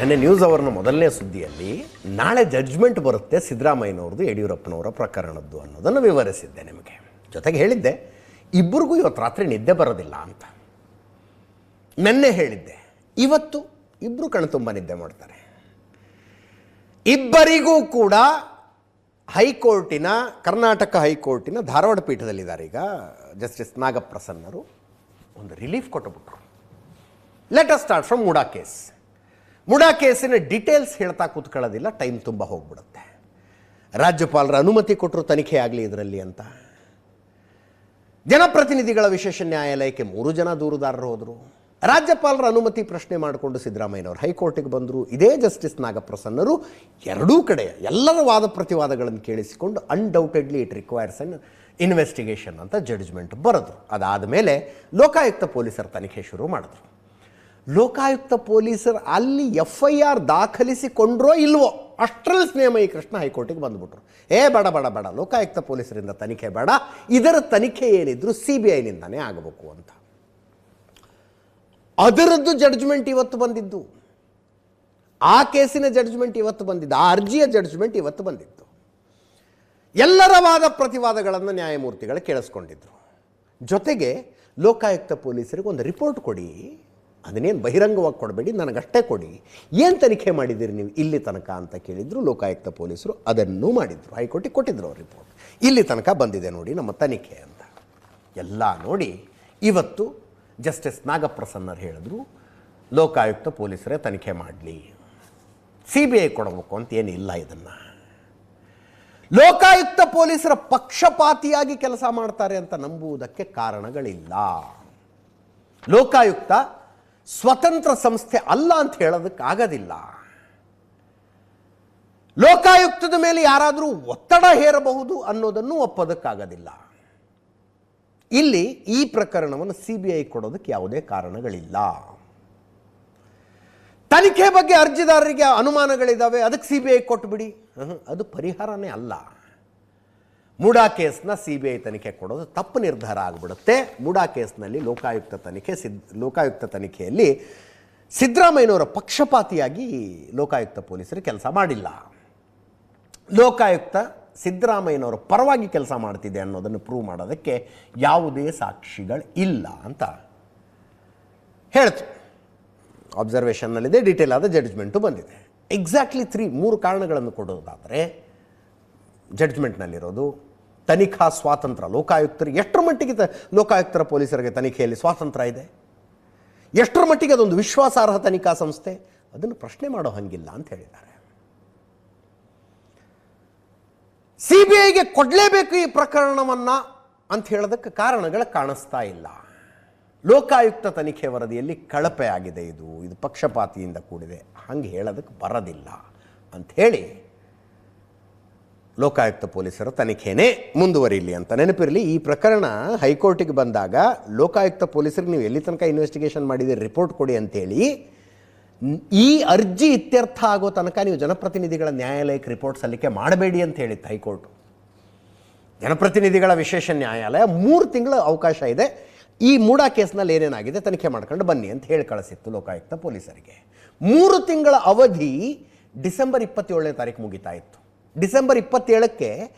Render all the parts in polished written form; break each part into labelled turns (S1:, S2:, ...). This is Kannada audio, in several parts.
S1: ನೆನ್ನೆ ನ್ಯೂಸ್ ಅವರ್ನ ಮೊದಲನೇ ಸುದ್ದಿಯಲ್ಲಿ ನಾಳೆ ಜಡ್ಜ್ಮೆಂಟ್ ಬರುತ್ತೆ ಸಿದ್ದರಾಮಯ್ಯನವ್ರದ್ದು ಯಡಿಯೂರಪ್ಪನವರ ಪ್ರಕರಣದ್ದು ಅನ್ನೋದನ್ನು ವಿವರಿಸಿದ್ದೆ ನಿಮಗೆ. ಜೊತೆಗೆ ಹೇಳಿದ್ದೆ ಇಬ್ಬರಿಗೂ ಇವತ್ತು ರಾತ್ರಿ ನಿದ್ದೆ ಬರೋದಿಲ್ಲ ಅಂತ. ನೆನ್ನೆ ಹೇಳಿದ್ದೆ ಇವತ್ತು ಇಬ್ಬರು ಕಣ್ತುಂಬ ನಿದ್ದೆ ಮಾಡ್ತಾರೆ. ಇಬ್ಬರಿಗೂ ಕೂಡ ಹೈಕೋರ್ಟಿನ ಕರ್ನಾಟಕ ಹೈಕೋರ್ಟಿನ ಧಾರವಾಡ ಪೀಠದಲ್ಲಿದ್ದಾರೆ. ಈಗ ಜಸ್ಟಿಸ್ ನಾಗಪ್ರಸನ್ನರು ಒಂದು ರಿಲೀಫ್ ಕೊಟ್ಟುಬಿಟ್ರು. Let us start from MUDA case. ಮುಡಾ ಕೇಸಿನ ಡೀಟೇಲ್ಸ್ ಹೇಳ್ತಾ ಕೂತ್ಕೊಳ್ಳೋದಿಲ್ಲ, ಟೈಮ್ ತುಂಬ ಹೋಗ್ಬಿಡುತ್ತೆ. ರಾಜ್ಯಪಾಲರ ಅನುಮತಿ ಕೊಟ್ಟರು ತನಿಖೆ ಆಗಲಿ ಇದರಲ್ಲಿ ಅಂತ. ಜನಪ್ರತಿನಿಧಿಗಳ ವಿಶೇಷ ನ್ಯಾಯಾಲಯಕ್ಕೆ 3 ಜನ ದೂರುದಾರರು ಹೋದರು. ರಾಜ್ಯಪಾಲರ ಅನುಮತಿ ಪ್ರಶ್ನೆ ಮಾಡಿಕೊಂಡು ಸಿದ್ದರಾಮಯ್ಯನವರು ಹೈಕೋರ್ಟಿಗೆ ಬಂದರು. ಇದೇ ಜಸ್ಟಿಸ್ ನಾಗಪ್ರಸನ್ನರು ಎರಡೂ ಕಡೆ ಎಲ್ಲರ ವಾದ ಪ್ರತಿವಾದಗಳನ್ನು ಕೇಳಿಸಿಕೊಂಡು undoubtedly it requires an investigation ಅಂತ ಜಡ್ಜ್ಮೆಂಟ್ ಬರೆದ್ರು. ಅದಾದ ಮೇಲೆ ಲೋಕಾಯುಕ್ತ ಪೊಲೀಸರು ತನಿಖೆ ಶುರು ಮಾಡಿದ್ರು. ಲೋಕಾಯುಕ್ತ ಪೊಲೀಸರು ಅಲ್ಲಿ FIR ದಾಖಲಿಸಿಕೊಂಡ್ರೋ ಇಲ್ವೋ ಅಷ್ಟರಲ್ಲಿ ಸ್ನೇಹಮಯಿ ಕೃಷ್ಣ ಹೈಕೋರ್ಟಿಗೆ ಬಂದುಬಿಟ್ರು. ಬೇಡ ಲೋಕಾಯುಕ್ತ ಪೊಲೀಸರಿಂದ ತನಿಖೆ ಬೇಡ, ಇದರ ತನಿಖೆ ಏನಿದ್ರು CBIನಿಂದಾನೇ ಆಗಬೇಕು ಅಂತ. ಅದರದ್ದು ಜಡ್ಜ್ಮೆಂಟ್ ಇವತ್ತು ಬಂದಿದ್ದು, ಆ ಕೇಸಿನ ಜಡ್ಜ್ಮೆಂಟ್ ಇವತ್ತು ಬಂದಿದ್ದು, ಆ ಅರ್ಜಿಯ ಜಡ್ಜ್ಮೆಂಟ್ ಇವತ್ತು ಬಂದಿತ್ತು. ಎಲ್ಲರ ವಾದ ಪ್ರತಿವಾದಗಳನ್ನು ನ್ಯಾಯಮೂರ್ತಿಗಳು ಕೇಳಿಸ್ಕೊಂಡಿದ್ರು. ಜೊತೆಗೆ ಲೋಕಾಯುಕ್ತ ಪೊಲೀಸರಿಗೆ ಒಂದು ರಿಪೋರ್ಟ್ ಕೊಡಿ, ಅದನ್ನೇನು ಬಹಿರಂಗವಾಗಿ ಕೊಡಬೇಡಿ, ನನಗಷ್ಟೇ ಕೊಡಿ, ಏನು ತನಿಖೆ ಮಾಡಿದ್ದೀರಿ ನೀವು ಇಲ್ಲಿ ತನಕ ಅಂತ ಕೇಳಿದ್ರು. ಲೋಕಾಯುಕ್ತ ಪೊಲೀಸರು ಅದನ್ನೂ ಮಾಡಿದರು, ಹೈಕೋರ್ಟಿಗೆ ಕೊಟ್ಟಿದ್ರು ಅವ್ರ ರಿಪೋರ್ಟ್. ಇಲ್ಲಿ ತನಕ ಬಂದಿದೆ ನೋಡಿ ನಮ್ಮ ತನಿಖೆ ಅಂತ. ಎಲ್ಲ ನೋಡಿ ಇವತ್ತು ಜಸ್ಟಿಸ್ ನಾಗಪ್ರಸನ್ನರು ಹೇಳಿದ್ರು ಲೋಕಾಯುಕ್ತ ಪೊಲೀಸರೇ ತನಿಖೆ ಮಾಡಲಿ, CBI ಕೊಡಬೇಕು ಅಂತ ಏನಿಲ್ಲ. ಇದನ್ನು ಲೋಕಾಯುಕ್ತ ಪೊಲೀಸರ ಪಕ್ಷಪಾತಿಯಾಗಿ ಕೆಲಸ ಮಾಡ್ತಾರೆ ಅಂತ ನಂಬುವುದಕ್ಕೆ ಕಾರಣಗಳಿಲ್ಲ. ಲೋಕಾಯುಕ್ತ ಸ್ವತಂತ್ರ ಸಂಸ್ಥೆ ಅಲ್ಲ ಅಂತ ಹೇಳೋದಕ್ಕಾಗೋದಿಲ್ಲ. ಲೋಕಾಯುಕ್ತದ ಮೇಲೆ ಯಾರಾದರೂ ಒತ್ತಡ ಹೇರಬಹುದು ಅನ್ನೋದನ್ನು ಒಪ್ಪೋದಕ್ಕಾಗೋದಿಲ್ಲ. ಇಲ್ಲಿ ಈ ಪ್ರಕರಣವನ್ನು CBI ಕೊಡೋದಕ್ಕೆ ಯಾವುದೇ ಕಾರಣಗಳಿಲ್ಲ. ತನಿಖೆ ಬಗ್ಗೆ ಅರ್ಜಿದಾರರಿಗೆ ಅನುಮಾನಗಳಿದ್ದಾವೆ, ಅದಕ್ಕೆ CBI ಕೊಟ್ಟುಬಿಡಿ, ಅದು ಪರಿಹಾರನೇ ಅಲ್ಲ. ಮುಡಾ ಕೇಸ್ನ CBI ತನಿಖೆ ಕೊಡೋದು ತಪ್ಪು ನಿರ್ಧಾರ ಆಗಿಬಿಡುತ್ತೆ. ಮುಡಾ ಕೇಸ್ನಲ್ಲಿ ಲೋಕಾಯುಕ್ತ ತನಿಖೆಯಲ್ಲಿ ಸಿದ್ದರಾಮಯ್ಯನವರ ಪಕ್ಷಪಾತಿಯಾಗಿ ಲೋಕಾಯುಕ್ತ ಪೊಲೀಸರು ಕೆಲಸ ಮಾಡಿಲ್ಲ. ಲೋಕಾಯುಕ್ತ ಸಿದ್ದರಾಮಯ್ಯನವರ ಪರವಾಗಿ ಕೆಲಸ ಮಾಡ್ತಿದೆ ಅನ್ನೋದನ್ನು ಪ್ರೂವ್ ಮಾಡೋದಕ್ಕೆ ಯಾವುದೇ ಸಾಕ್ಷಿಗಳು ಇಲ್ಲ ಅಂತ ಹೇಳ್ತು. ಅಬ್ಸರ್ವೇಷನ್ನಲ್ಲಿದೆ, ಡೀಟೇಲ್ ಆದ ಜಡ್ಜ್ಮೆಂಟು ಬಂದಿದೆ. ಎಕ್ಸಾಕ್ಟ್ಲಿ 3 ಕಾರಣಗಳನ್ನು ಕೊಡೋದಾದರೆ ಜಡ್ಜ್ಮೆಂಟ್ನಲ್ಲಿರೋದು ತನಿಖಾ ಸ್ವಾತಂತ್ರ್ಯ. ಲೋಕಾಯುಕ್ತರಿಗೆ ಎಷ್ಟರ ಮಟ್ಟಿಗೆ ಲೋಕಾಯುಕ್ತರ ಪೊಲೀಸರಿಗೆ ತನಿಖೆಯಲ್ಲಿ ಸ್ವಾತಂತ್ರ್ಯ ಇದೆ, ಎಷ್ಟರ ಮಟ್ಟಿಗೆ ಅದೊಂದು ವಿಶ್ವಾಸಾರ್ಹ ತನಿಖಾ ಸಂಸ್ಥೆ, ಅದನ್ನು ಪ್ರಶ್ನೆ ಮಾಡೋ ಹಂಗಿಲ್ಲ ಅಂತ ಹೇಳಿದ್ದಾರೆ. CBIಗೆ ಕೊಡಲೇಬೇಕು ಈ ಪ್ರಕರಣವನ್ನು ಅಂತ ಹೇಳೋದಕ್ಕೆ ಕಾರಣಗಳು ಕಾಣಿಸ್ತಾ ಇಲ್ಲ. ಲೋಕಾಯುಕ್ತ ತನಿಖೆ ವರದಿಯಲ್ಲಿ ಕಳಪೆ ಆಗಿದೆ, ಇದು ಪಕ್ಷಪಾತಿಯಿಂದ ಕೂಡಿದೆ, ಹಂಗೆ ಹೇಳೋದಕ್ಕೆ ಬರೋದಿಲ್ಲ ಅಂಥೇಳಿ ಲೋಕಾಯುಕ್ತ ಪೊಲೀಸರ ತನಿಖೆನೇ ಮುಂದುವರಿಯಲಿ ಅಂತ. ನೆನಪಿರಲಿ, ಈ ಪ್ರಕರಣ ಹೈಕೋರ್ಟಿಗೆ ಬಂದಾಗ ಲೋಕಾಯುಕ್ತ ಪೊಲೀಸರಿಗೆ ನೀವು ಎಲ್ಲಿ ತನಕ ಇನ್ವೆಸ್ಟಿಗೇಷನ್ ಮಾಡಿದ್ದೀರಿ ರಿಪೋರ್ಟ್ ಕೊಡಿ ಅಂತೇಳಿ, ಈ ಅರ್ಜಿ ಇತ್ಯರ್ಥ ಆಗೋ ತನಕ ನೀವು ಜನಪ್ರತಿನಿಧಿಗಳ ನ್ಯಾಯಾಲಯಕ್ಕೆ ರಿಪೋರ್ಟ್ ಸಲ್ಲಿಕೆ ಮಾಡಬೇಡಿ ಅಂತ ಹೇಳಿತ್ತು ಹೈಕೋರ್ಟ್. ಜನಪ್ರತಿನಿಧಿಗಳ ವಿಶೇಷ ನ್ಯಾಯಾಲಯ 3 ತಿಂಗಳ ಅವಕಾಶ ಇದೆ, ಈ ಮುಡಾ ಕೇಸ್ನಲ್ಲಿ ಏನೇನಾಗಿದೆ ತನಿಖೆ ಮಾಡ್ಕೊಂಡು ಬನ್ನಿ ಅಂತ ಹೇಳಿ ಕಳಿಸಿತ್ತು ಲೋಕಾಯುಕ್ತ ಪೊಲೀಸರಿಗೆ. 3 ತಿಂಗಳ ಅವಧಿ ಡಿಸೆಂಬರ್ 27ನೇ ತಾರೀಕು ಮುಗಿತಾ ಇತ್ತು. ಡಿಸೆಂಬರ್ 27ಕ್ಕೆ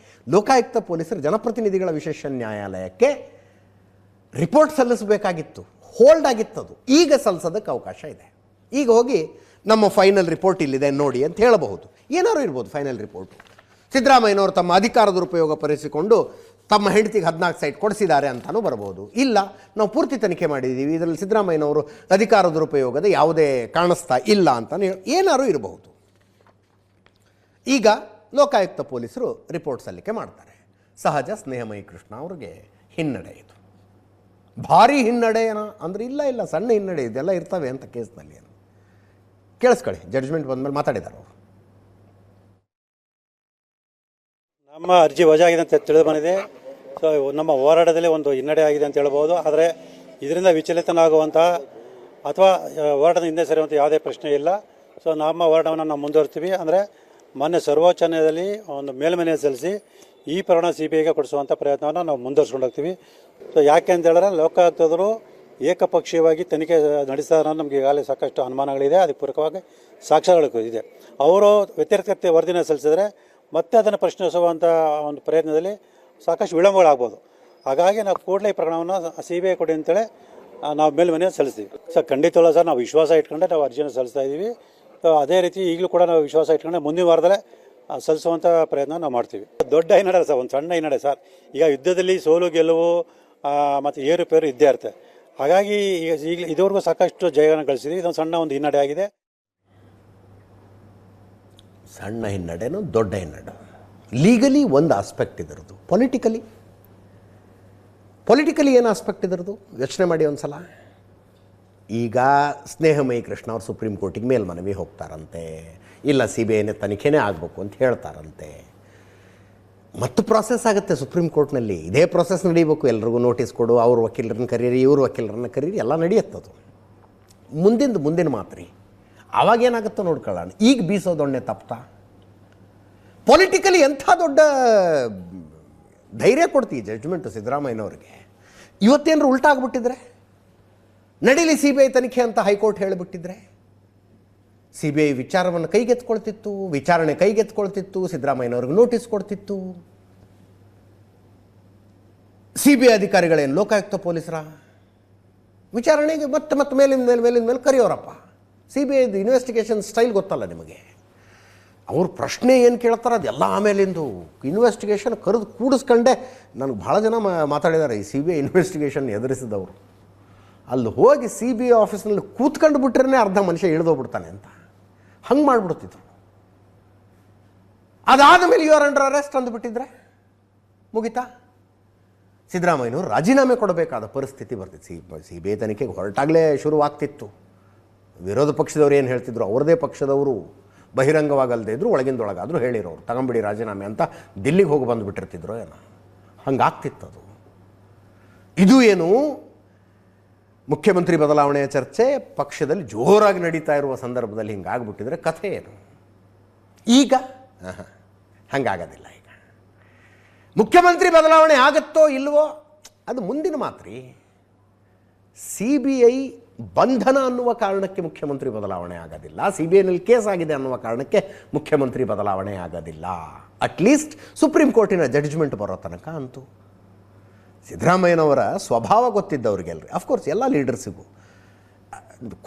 S1: ಲೋಕಾಯುಕ್ತ ಪೊಲೀಸರು ಜನಪ್ರತಿನಿಧಿಗಳ ವಿಶೇಷ ನ್ಯಾಯಾಲಯಕ್ಕೆ ರಿಪೋರ್ಟ್ ಸಲ್ಲಿಸಬೇಕಾಗಿತ್ತು, ಹೋಲ್ಡ್ ಆಗಿತ್ತದು. ಈಗ ಸಲ್ಲಿಸೋದಕ್ಕೆ ಅವಕಾಶ ಇದೆ. ಈಗ ಹೋಗಿ ನಮ್ಮ ಫೈನಲ್ ರಿಪೋರ್ಟ್ ಇಲ್ಲಿದೆ ನೋಡಿ ಅಂತ ಹೇಳಬಹುದು. ಏನಾದ್ರು ಇರ್ಬೋದು ಫೈನಲ್ ರಿಪೋರ್ಟು. ಸಿದ್ದರಾಮಯ್ಯನವರು ತಮ್ಮ ಅಧಿಕಾರ ದುರುಪಯೋಗ ಪರಿಸಿಕೊಂಡು ತಮ್ಮ ಹೆಂಡತಿಗೆ 14 ಸೈಟ್ ಕೊಡಿಸಿದ್ದಾರೆ ಅಂತಲೂ ಬರ್ಬೋದು. ಇಲ್ಲ, ನಾವು ಪೂರ್ತಿ ತನಿಖೆ ಮಾಡಿದ್ದೀವಿ, ಇದರಲ್ಲಿ ಸಿದ್ದರಾಮಯ್ಯನವರು ಅಧಿಕಾರ ದುರುಪಯೋಗದ ಯಾವುದೇ ಕಾಣಿಸ್ತಾ ಇಲ್ಲ ಅಂತಲೂ ಏನಾದ್ರು ಇರಬಹುದು. ಈಗ ಲೋಕಾಯುಕ್ತ ಪೊಲೀಸರು ರಿಪೋರ್ಟ್ ಸಲ್ಲಿಕೆ ಮಾಡ್ತಾರೆ. ಸಹಜ ಸ್ನೇಹಮಯಿ ಕೃಷ್ಣ ಅವ್ರಿಗೆ ಹಿನ್ನಡೆ, ಇದು ಭಾರಿ ಹಿನ್ನಡೆ ಅಂದರೆ ಇಲ್ಲ ಸಣ್ಣ ಹಿನ್ನಡೆ, ಇದೆಲ್ಲ ಇರ್ತವೆ ಅಂತ ಕೇಸ್ನಲ್ಲಿ. ಕೇಳಿಸ್ಕೊಳ್ಳಿ, ಜಡ್ಜ್ಮೆಂಟ್ ಬಂದಮೇಲೆ ಮಾತಾಡಿದ್ದಾರೆ ಅವರು.
S2: ನಮ್ಮ ಅರ್ಜಿ ವಜಾ ಆಗಿದೆ ಅಂತ ತಿಳಿದು ಬಂದಿದೆ. ಸೊ ನಮ್ಮ ಹೋರಾಟದಲ್ಲಿ ಒಂದು ಹಿನ್ನಡೆ ಆಗಿದೆ ಅಂತ ಹೇಳ್ಬೋದು. ಆದರೆ ಇದರಿಂದ ವಿಚಲಿತನಾಗುವಂಥ ಅಥವಾ ಹೋರಾಟದ ಹಿಂದೆ ಸರಿಯುವಂಥ ಯಾವುದೇ ಪ್ರಶ್ನೆ ಇಲ್ಲ. ಸೊ ನಮ್ಮ ಹೋರಾಟವನ್ನು ನಾವು ಮುಂದುವರಿಸ್ತೀವಿ. ಅಂದರೆ ಮೊನ್ನೆ ಸರ್ವೋಚ್ಚ ನ್ಯಾಯಾಲಯದಲ್ಲಿ ಒಂದು ಮೇಲ್ಮನೆ ಸಲ್ಲಿಸಿ ಈ ಪ್ರಕರಣ CBIಗೆ ಕೊಡಿಸುವಂಥ ಪ್ರಯತ್ನವನ್ನು ನಾವು ಮುಂದುವರ್ಸ್ಕೊಂಡು ಹೋಗ್ತೀವಿ. ಸೊ ಯಾಕೆ ಅಂತ ಹೇಳಿದ್ರೆ ಲೋಕಾಯುಕ್ತದರು ಏಕಪಕ್ಷೀಯವಾಗಿ ತನಿಖೆ ನಡೆಸಿದ ನಮಗೆ ಈಗಾಗಲೇ ಸಾಕಷ್ಟು ಅನುಮಾನಗಳಿದೆ. ಅದಕ್ಕೆ ಪೂರಕವಾಗಿ ಸಾಕ್ಷ್ಯಗಳು ಇದೆ. ಅವರು ವ್ಯತಿರಿಕ್ತ ವರದಿನ ಸಲ್ಲಿಸಿದರೆ ಮತ್ತೆ ಅದನ್ನು ಪ್ರಶ್ನಿಸುವಂಥ ಒಂದು ಪ್ರಯತ್ನದಲ್ಲಿ ಸಾಕಷ್ಟು ವಿಳಂಬಗಳಾಗ್ಬೋದು. ಹಾಗಾಗಿ ನಾವು ಕೂಡಲೇ ಈ ಪ್ರಕರಣವನ್ನು CBI ಕೊಡಿ ಅಂತೇಳಿ ನಾವು ಮೇಲ್ಮನೆ ಸಲ್ಲಿಸ್ತೀವಿ. ಸರ್ ಖಂಡಿತವಲ್ಲ ಸರ್, ನಾವು ವಿಶ್ವಾಸ ಇಟ್ಕೊಂಡೆ ನಾವು ಅರ್ಜಿನ ಸಲ್ಲಿಸ್ತಾ ಇದ್ದೀವಿ. ಅದೇ ರೀತಿ ಈಗಲೂ ಕೂಡ ನಾವು ವಿಶ್ವಾಸ ಇಟ್ಕೊಂಡೆ ಮುಂದಿನ ವಾರದಲ್ಲೇ ಸಲ್ಲಿಸುವಂಥ ಪ್ರಯತ್ನ ನಾವು ಮಾಡ್ತೀವಿ. ದೊಡ್ಡ ಹಿನ್ನಡೆ ಸರ್, ಒಂದು ಸಣ್ಣ ಹಿನ್ನಡೆ ಸರ್. ಈಗ ಯುದ್ಧದಲ್ಲಿ ಸೋಲು ಗೆಲುವು ಮತ್ತು ಏರುಪೇರು ಇದ್ದೇ ಇರುತ್ತೆ. ಹಾಗಾಗಿ ಈಗ ಇದುವರೆಗೂ ಸಾಕಷ್ಟು ಜಯಗಳನ್ನು ಗಳಿಸಿದ್ವಿ. ಇದೊಂದು ಸಣ್ಣ ಒಂದು ಹಿನ್ನಡೆ ಆಗಿದೆ.
S1: ಸಣ್ಣ ಹಿನ್ನಡೆನೋ ದೊಡ್ಡ ಹಿನ್ನಡೆ? ಲೀಗಲಿ ಒಂದು ಆಸ್ಪೆಕ್ಟ್ ಇದರದು, ಪೊಲಿಟಿಕಲಿ ಏನು ಆಸ್ಪೆಕ್ಟ್ ಇದರದು ಯೋಚನೆ ಮಾಡಿ ಒಂದು ಸಲ. ಈಗ ಸ್ನೇಹಮಯಿ ಕೃಷ್ಣ ಅವರು ಸುಪ್ರೀಂ ಕೋರ್ಟಿಗೆ ಮೇಲ್ಮನವಿ ಹೋಗ್ತಾರಂತೆ, ಇಲ್ಲ CBIನೇ ತನಿಖೆನೇ ಆಗಬೇಕು ಅಂತ ಹೇಳ್ತಾರಂತೆ. ಮತ್ತು ಪ್ರಾಸೆಸ್ ಆಗುತ್ತೆ ಸುಪ್ರೀಂ ಕೋರ್ಟ್ನಲ್ಲಿ. ಇದೇ ಪ್ರಾಸೆಸ್ ನಡೀಬೇಕು. ಎಲ್ರಿಗೂ ನೋಟಿಸ್ ಕೊಡು, ಅವ್ರ ವಕೀಲರನ್ನ ಕರೀರಿ, ಇವ್ರ ವಕೀಲರನ್ನ ಕರೀರಿ, ಎಲ್ಲ ನಡೆಯುತ್ತದು. ಮುಂದಿನ ಮಾತ್ರಿ ಅವಾಗೇನಾಗುತ್ತೋ ನೋಡ್ಕೊಳ್ಳೋಣ. ಈಗ ಬೀಸೋದೊಣ್ಣೆ ತಪ್ತಾ? ಪೊಲಿಟಿಕಲಿ ಎಂಥ ದೊಡ್ಡ ಧೈರ್ಯ ಕೊಡ್ತೀವಿ ಜಡ್ಜ್ಮೆಂಟು ಸಿದ್ದರಾಮಯ್ಯನವ್ರಿಗೆ. ಇವತ್ತೇನಾರು ಉಲ್ಟಾ ಆಗ್ಬಿಟ್ಟಿದ್ರೆ, ನಡೀಲಿ CBI ತನಿಖೆ ಅಂತ ಹೈಕೋರ್ಟ್ ಹೇಳಿಬಿಟ್ಟಿದ್ರೆ, CBI ವಿಚಾರವನ್ನು ಕೈಗೆತ್ಕೊಳ್ತಿತ್ತು, ವಿಚಾರಣೆ ಕೈಗೆತ್ಕೊಳ್ತಿತ್ತು, ಸಿದ್ದರಾಮಯ್ಯನವ್ರಿಗೆ ನೋಟಿಸ್ ಕೊಡ್ತಿತ್ತು. CBI ಅಧಿಕಾರಿಗಳೇನು ಲೋಕಾಯುಕ್ತ ಪೊಲೀಸರ ವಿಚಾರಣೆಗೆ ಮತ್ತೆ ಮೇಲಿನ ಕರೆಯೋರಪ್ಪ. CBI ಇನ್ವೆಸ್ಟಿಗೇಷನ್ ಸ್ಟೈಲ್ ಗೊತ್ತಲ್ಲ ನಿಮಗೆ. ಅವ್ರ ಪ್ರಶ್ನೆ ಏನು ಕೇಳ್ತಾರೆ ಅದೆಲ್ಲ ಆಮೇಲಿಂದು ಇನ್ವೆಸ್ಟಿಗೇಷನ್ ಕರೆದು ಕೂಡಿಸ್ಕೊಂಡೆ. ನನಗೆ ಭಾಳ ಜನ ಮಾತಾಡಿದ್ದಾರೆ ಈ CBI ಇನ್ವೆಸ್ಟಿಗೇಷನ್ ಎದುರಿಸಿದವರು. ಅಲ್ಲಿ ಹೋಗಿ CBI ಆಫೀಸ್ನಲ್ಲಿ ಕೂತ್ಕೊಂಡು ಬಿಟ್ರೆ ಅರ್ಧ ಮನುಷ್ಯ ಇಳಿದೋಗ್ಬಿಡ್ತಾನೆ ಅಂತ, ಹಂಗೆ ಮಾಡಿಬಿಡ್ತಿದ್ರು. ಅದಾದ ಮೇಲೆ ಯು ಆರ್ ಅಂಡರ್ ಅರೆಸ್ಟ್ ಅಂದುಬಿಟ್ಟಿದ್ರೆ ಮುಗಿತಾ? ಸಿದ್ದರಾಮಯ್ಯನವರು ರಾಜೀನಾಮೆ ಕೊಡಬೇಕಾದ ಪರಿಸ್ಥಿತಿ ಬರ್ತಿತ್ತು. CBI ತನಿಖೆಗೆ ಹೊರಟಾಗಲೇ ಶುರುವಾಗ್ತಿತ್ತು. ವಿರೋಧ ಪಕ್ಷದವ್ರು ಏನು ಹೇಳ್ತಿದ್ರು, ಅವ್ರದೇ ಪಕ್ಷದವರು ಬಹಿರಂಗವಾಗಲ್ಲದೆ ಇದ್ರು ಒಳಗಿಂದೊಳಗಾದರೂ ಹೇಳಿರೋರು ತಗೊಂಬಿಡಿ ರಾಜೀನಾಮೆ ಅಂತ ದಿಲ್ಲಿಗೆ ಹೋಗಿ ಬಂದುಬಿಟ್ಟಿರ್ತಿದ್ರು ಏನೋ, ಹಂಗಾಗ್ತಿತ್ತದು. ಇದು ಏನು ಮುಖ್ಯಮಂತ್ರಿ ಬದಲಾವಣೆಯ ಚರ್ಚೆ ಪಕ್ಷದಲ್ಲಿ ಜೋರಾಗಿ ನಡೀತಾ ಇರುವ ಸಂದರ್ಭದಲ್ಲಿ ಹಿಂಗಾಗ್ಬಿಟ್ಟಿದ್ರೆ ಕಥೆ ಏನು? ಈಗ ಹಂಗಾಗೋದಿಲ್ಲ. ಈಗ ಮುಖ್ಯಮಂತ್ರಿ ಬದಲಾವಣೆ ಆಗುತ್ತೋ ಇಲ್ವೋ ಅದು ಮುಂದಿನ ಮಾತ್ರಿ. CBI ಬಂಧನ ಅನ್ನುವ ಕಾರಣಕ್ಕೆ ಮುಖ್ಯಮಂತ್ರಿ ಬದಲಾವಣೆ ಆಗೋದಿಲ್ಲ. CBIನಲ್ಲಿ ಕೇಸ್ ಆಗಿದೆ ಅನ್ನುವ ಕಾರಣಕ್ಕೆ ಮುಖ್ಯಮಂತ್ರಿ ಬದಲಾವಣೆ ಆಗೋದಿಲ್ಲ. ಅಟ್ಲೀಸ್ಟ್ ಸುಪ್ರೀಂ ಕೋರ್ಟಿನ ಜಡ್ಜ್ಮೆಂಟ್ ಬರೋ ತನಕ ಅಂತೂ. ಸಿದ್ದರಾಮಯ್ಯನವರ ಸ್ವಭಾವ ಗೊತ್ತಿದ್ದವ್ರಿಗೆಲ್ರಿ, ಅಫ್ಕೋರ್ಸ್ ಎಲ್ಲ ಲೀಡರ್ಸಿಗೂ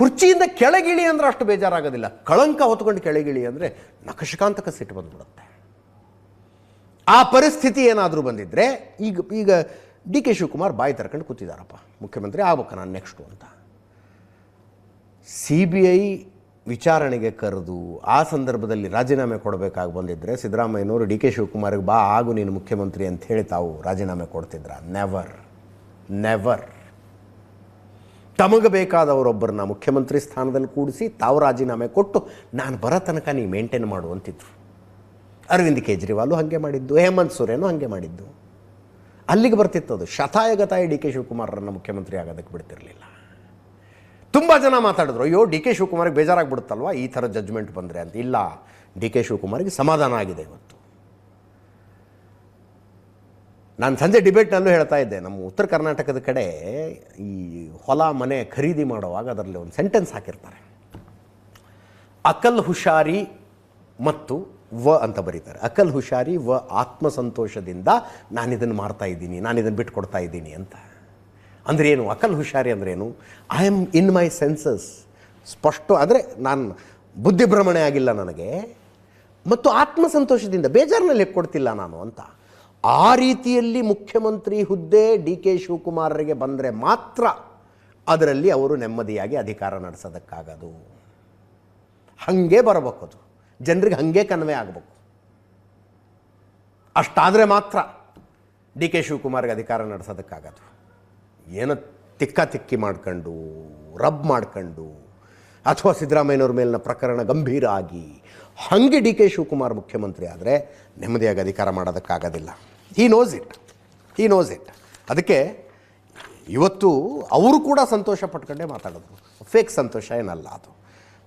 S1: ಕುರ್ಚಿಯಿಂದ ಕೆಳಗಿಳಿ ಅಂದ್ರೆ ಅಷ್ಟು ಬೇಜಾರಾಗೋದಿಲ್ಲ. ಕಳಂಕ ಹೊತ್ಕೊಂಡು ಕೆಳಗಿಳಿ ಅಂದರೆ ನಖಶಕಾಂತಕ ಸಿಟ್ಟು ಬಂದ್ಬಿಡುತ್ತೆ. ಆ ಪರಿಸ್ಥಿತಿ ಏನಾದರೂ ಬಂದಿದ್ದರೆ ಈಗ DK ಶಿವಕುಮಾರ್ ಬಾಯಿ ತರ್ಕೊಂಡು ಕೂತಿದ್ದಾರಪ್ಪ, ಮುಖ್ಯಮಂತ್ರಿ ಆಗ್ಬೇಕು ನಾನು ನೆಕ್ಸ್ಟು ಅಂತ. CBI ವಿಚಾರಣೆಗೆ ಕರೆದು ಆ ಸಂದರ್ಭದಲ್ಲಿ ರಾಜೀನಾಮೆ ಕೊಡಬೇಕಾಗಿ ಬಂದಿದ್ದರೆ ಸಿದ್ದರಾಮಯ್ಯನವರು DK ಶಿವಕುಮಾರ್ಗೆ ಬಾ ಆಗು ನೀನು ಮುಖ್ಯಮಂತ್ರಿ ಅಂತ ಹೇಳಿ ತಾವು ರಾಜೀನಾಮೆ ಕೊಡ್ತಿದ್ರ? ನೆವರ್. ತಮಗೆ ಬೇಕಾದವರೊಬ್ಬರನ್ನ ಮುಖ್ಯಮಂತ್ರಿ ಸ್ಥಾನದಲ್ಲಿ ಕೂಡಿಸಿ ತಾವು ರಾಜೀನಾಮೆ ಕೊಟ್ಟು ನಾನು ಬರೋ ತನಕ ನೀವು ಮೇಂಟೈನ್ ಮಾಡು ಅಂತಿದ್ರು. ಅರವಿಂದ್ ಕೇಜ್ರಿವಾಲು ಹಾಗೆ ಮಾಡಿದ್ದು, ಹೇಮಂತ್ ಸೊರೇನು ಹಾಗೆ ಮಾಡಿದ್ದು. ಅಲ್ಲಿಗೆ ಬರ್ತಿತ್ತದು. ಶತಾಯಗತಾಯ DK ಶಿವಕುಮಾರರನ್ನು ಮುಖ್ಯಮಂತ್ರಿ ಆಗೋದಕ್ಕೆ ಬಿಡ್ತಿರಲಿಲ್ಲ. ತುಂಬ ಜನ ಮಾತಾಡಿದ್ರು, ಅಯ್ಯೋ DK ಶಿವಕುಮಾರ್ಗೆ ಬೇಜಾರಾಗ್ಬಿಡುತ್ತಲ್ವ ಈ ಥರ ಜಡ್ಜ್ಮೆಂಟ್ ಬಂದರೆ ಅಂತ. ಇಲ್ಲ, DK ಶಿವಕುಮಾರ್ಗೆ ಸಮಾಧಾನ ಆಗಿದೆ ಇವತ್ತು. ನಾನು ಸಂಜೆ ಡಿಬೇಟ್ನಲ್ಲೂ ಹೇಳ್ತಾ ಇದ್ದೆ, ನಮ್ಮ ಉತ್ತರ ಕರ್ನಾಟಕದ ಕಡೆ ಈ ಹೊಲ ಮನೆ ಖರೀದಿ ಮಾಡುವಾಗ ಅದರಲ್ಲಿ ಒಂದು ಸೆಂಟೆನ್ಸ್ ಹಾಕಿರ್ತಾರೆ, ಅಕಲ್ ಹುಷಾರಿ ಮತ್ತು ಅಂತ ಬರೀತಾರೆ. ಅಕಲ್ ಹುಷಾರಿ ಆತ್ಮಸಂತೋಷದಿಂದ ನಾನಿದನ್ನು ಮಾಡ್ತಾ ಇದ್ದೀನಿ, ನಾನಿದನ್ನು ಬಿಟ್ಟು ಕೊಡ್ತಾ ಇದ್ದೀನಿ ಅಂತ. ಅಂದ್ರೇನು ಅಕಲ್ ಹುಷಾರಿ ಅಂದ್ರೇನು? I am in my senses, ಸ್ಪಷ್ಟ ಅಂದರೆ ನಾನು ಬುದ್ಧಿಭ್ರಮಣೆ ಆಗಿಲ್ಲ ನನಗೆ, ಮತ್ತು ಆತ್ಮಸಂತೋಷದಿಂದ ಬೇಜಾರಿನಲ್ಲಿ ಕೊಡ್ತಿಲ್ಲ ನಾನು ಅಂತ. ಆ ರೀತಿಯಲ್ಲಿ ಮುಖ್ಯಮಂತ್ರಿ ಹುದ್ದೆ DK ಶಿವಕುಮಾರರಿಗೆ ಬಂದರೆ ಮಾತ್ರ ಅದರಲ್ಲಿ ಅವರು ನೆಮ್ಮದಿಯಾಗಿ ಅಧಿಕಾರ ನಡೆಸೋದಕ್ಕಾಗೋದು. ಹಾಗೆ ಬರಬೇಕು, ಅದು ಜನರಿಗೆ ಹಾಗೆ ಕನ್ವೆ ಆಗಬೇಕು. ಅಷ್ಟಾದರೆ ಮಾತ್ರ DK ಶಿವಕುಮಾರ್ಗೆ ಅಧಿಕಾರ ನಡೆಸೋದಕ್ಕಾಗೋದು. ಏನೋ ತಿಕ್ಕಿ ಮಾಡ್ಕೊಂಡು ರಬ್ ಮಾಡ್ಕೊಂಡು ಅಥವಾ ಸಿದ್ದರಾಮಯ್ಯನವ್ರ ಮೇಲಿನ ಪ್ರಕರಣ ಗಂಭೀರ ಆಗಿ ಹಾಗೆ DK ಶಿವಕುಮಾರ್ ಮುಖ್ಯಮಂತ್ರಿ ಆದರೆ ನೆಮ್ಮದಿಯಾಗಿ ಅಧಿಕಾರ ಮಾಡೋದಕ್ಕಾಗೋದಿಲ್ಲ. He knows it. ಅದಕ್ಕೆ ಇವತ್ತು ಅವರು ಕೂಡ ಸಂತೋಷ ಪಟ್ಕೊಂಡೇ ಮಾತಾಡಿದ್ರು, ಫೇಕ್ ಸಂತೋಷ ಏನಲ್ಲ ಅದು.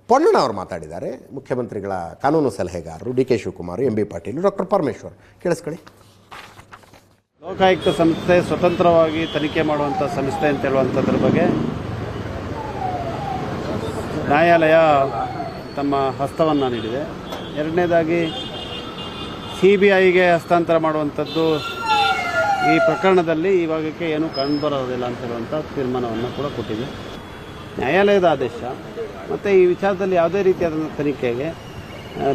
S1: ಪೊನ್ನಣ್ಣ ಅವರು ಮಾತಾಡಿದ್ದಾರೆ, ಮುಖ್ಯಮಂತ್ರಿಗಳ ಕಾನೂನು ಸಲಹೆಗಾರರು DK Shivakumar, MB Patil, doctor Parameshwar. ಕೇಳಿಸ್ಕೊಳ್ಳಿ.
S3: ಲೋಕಾಯುಕ್ತ ಸಂಸ್ಥೆ ಸ್ವತಂತ್ರವಾಗಿ ತನಿಖೆ ಮಾಡುವಂಥ ಸಂಸ್ಥೆ ಅಂತ ಹೇಳುವಂಥದ್ರ ಬಗ್ಗೆ ನ್ಯಾಯಾಲಯ ತಮ್ಮ ಹಸ್ತವನ್ನು ನೀಡಿದೆ. ಎರಡನೇದಾಗಿ CBIಗೆ ಹಸ್ತಾಂತರ ಮಾಡುವಂಥದ್ದು ಈ ಪ್ರಕರಣದಲ್ಲಿ ಇವಾಗಕ್ಕೆ ಏನೂ ಕಂಡುಬರೋದಿಲ್ಲ ಅಂತ ಹೇಳುವಂಥ ತೀರ್ಮಾನವನ್ನು ಕೂಡ ಕೊಟ್ಟಿದೆ ನ್ಯಾಯಾಲಯದ ಆದೇಶ. ಮತ್ತು ಈ ವಿಚಾರದಲ್ಲಿ ಯಾವುದೇ ರೀತಿಯಾದ ತನಿಖೆಗೆ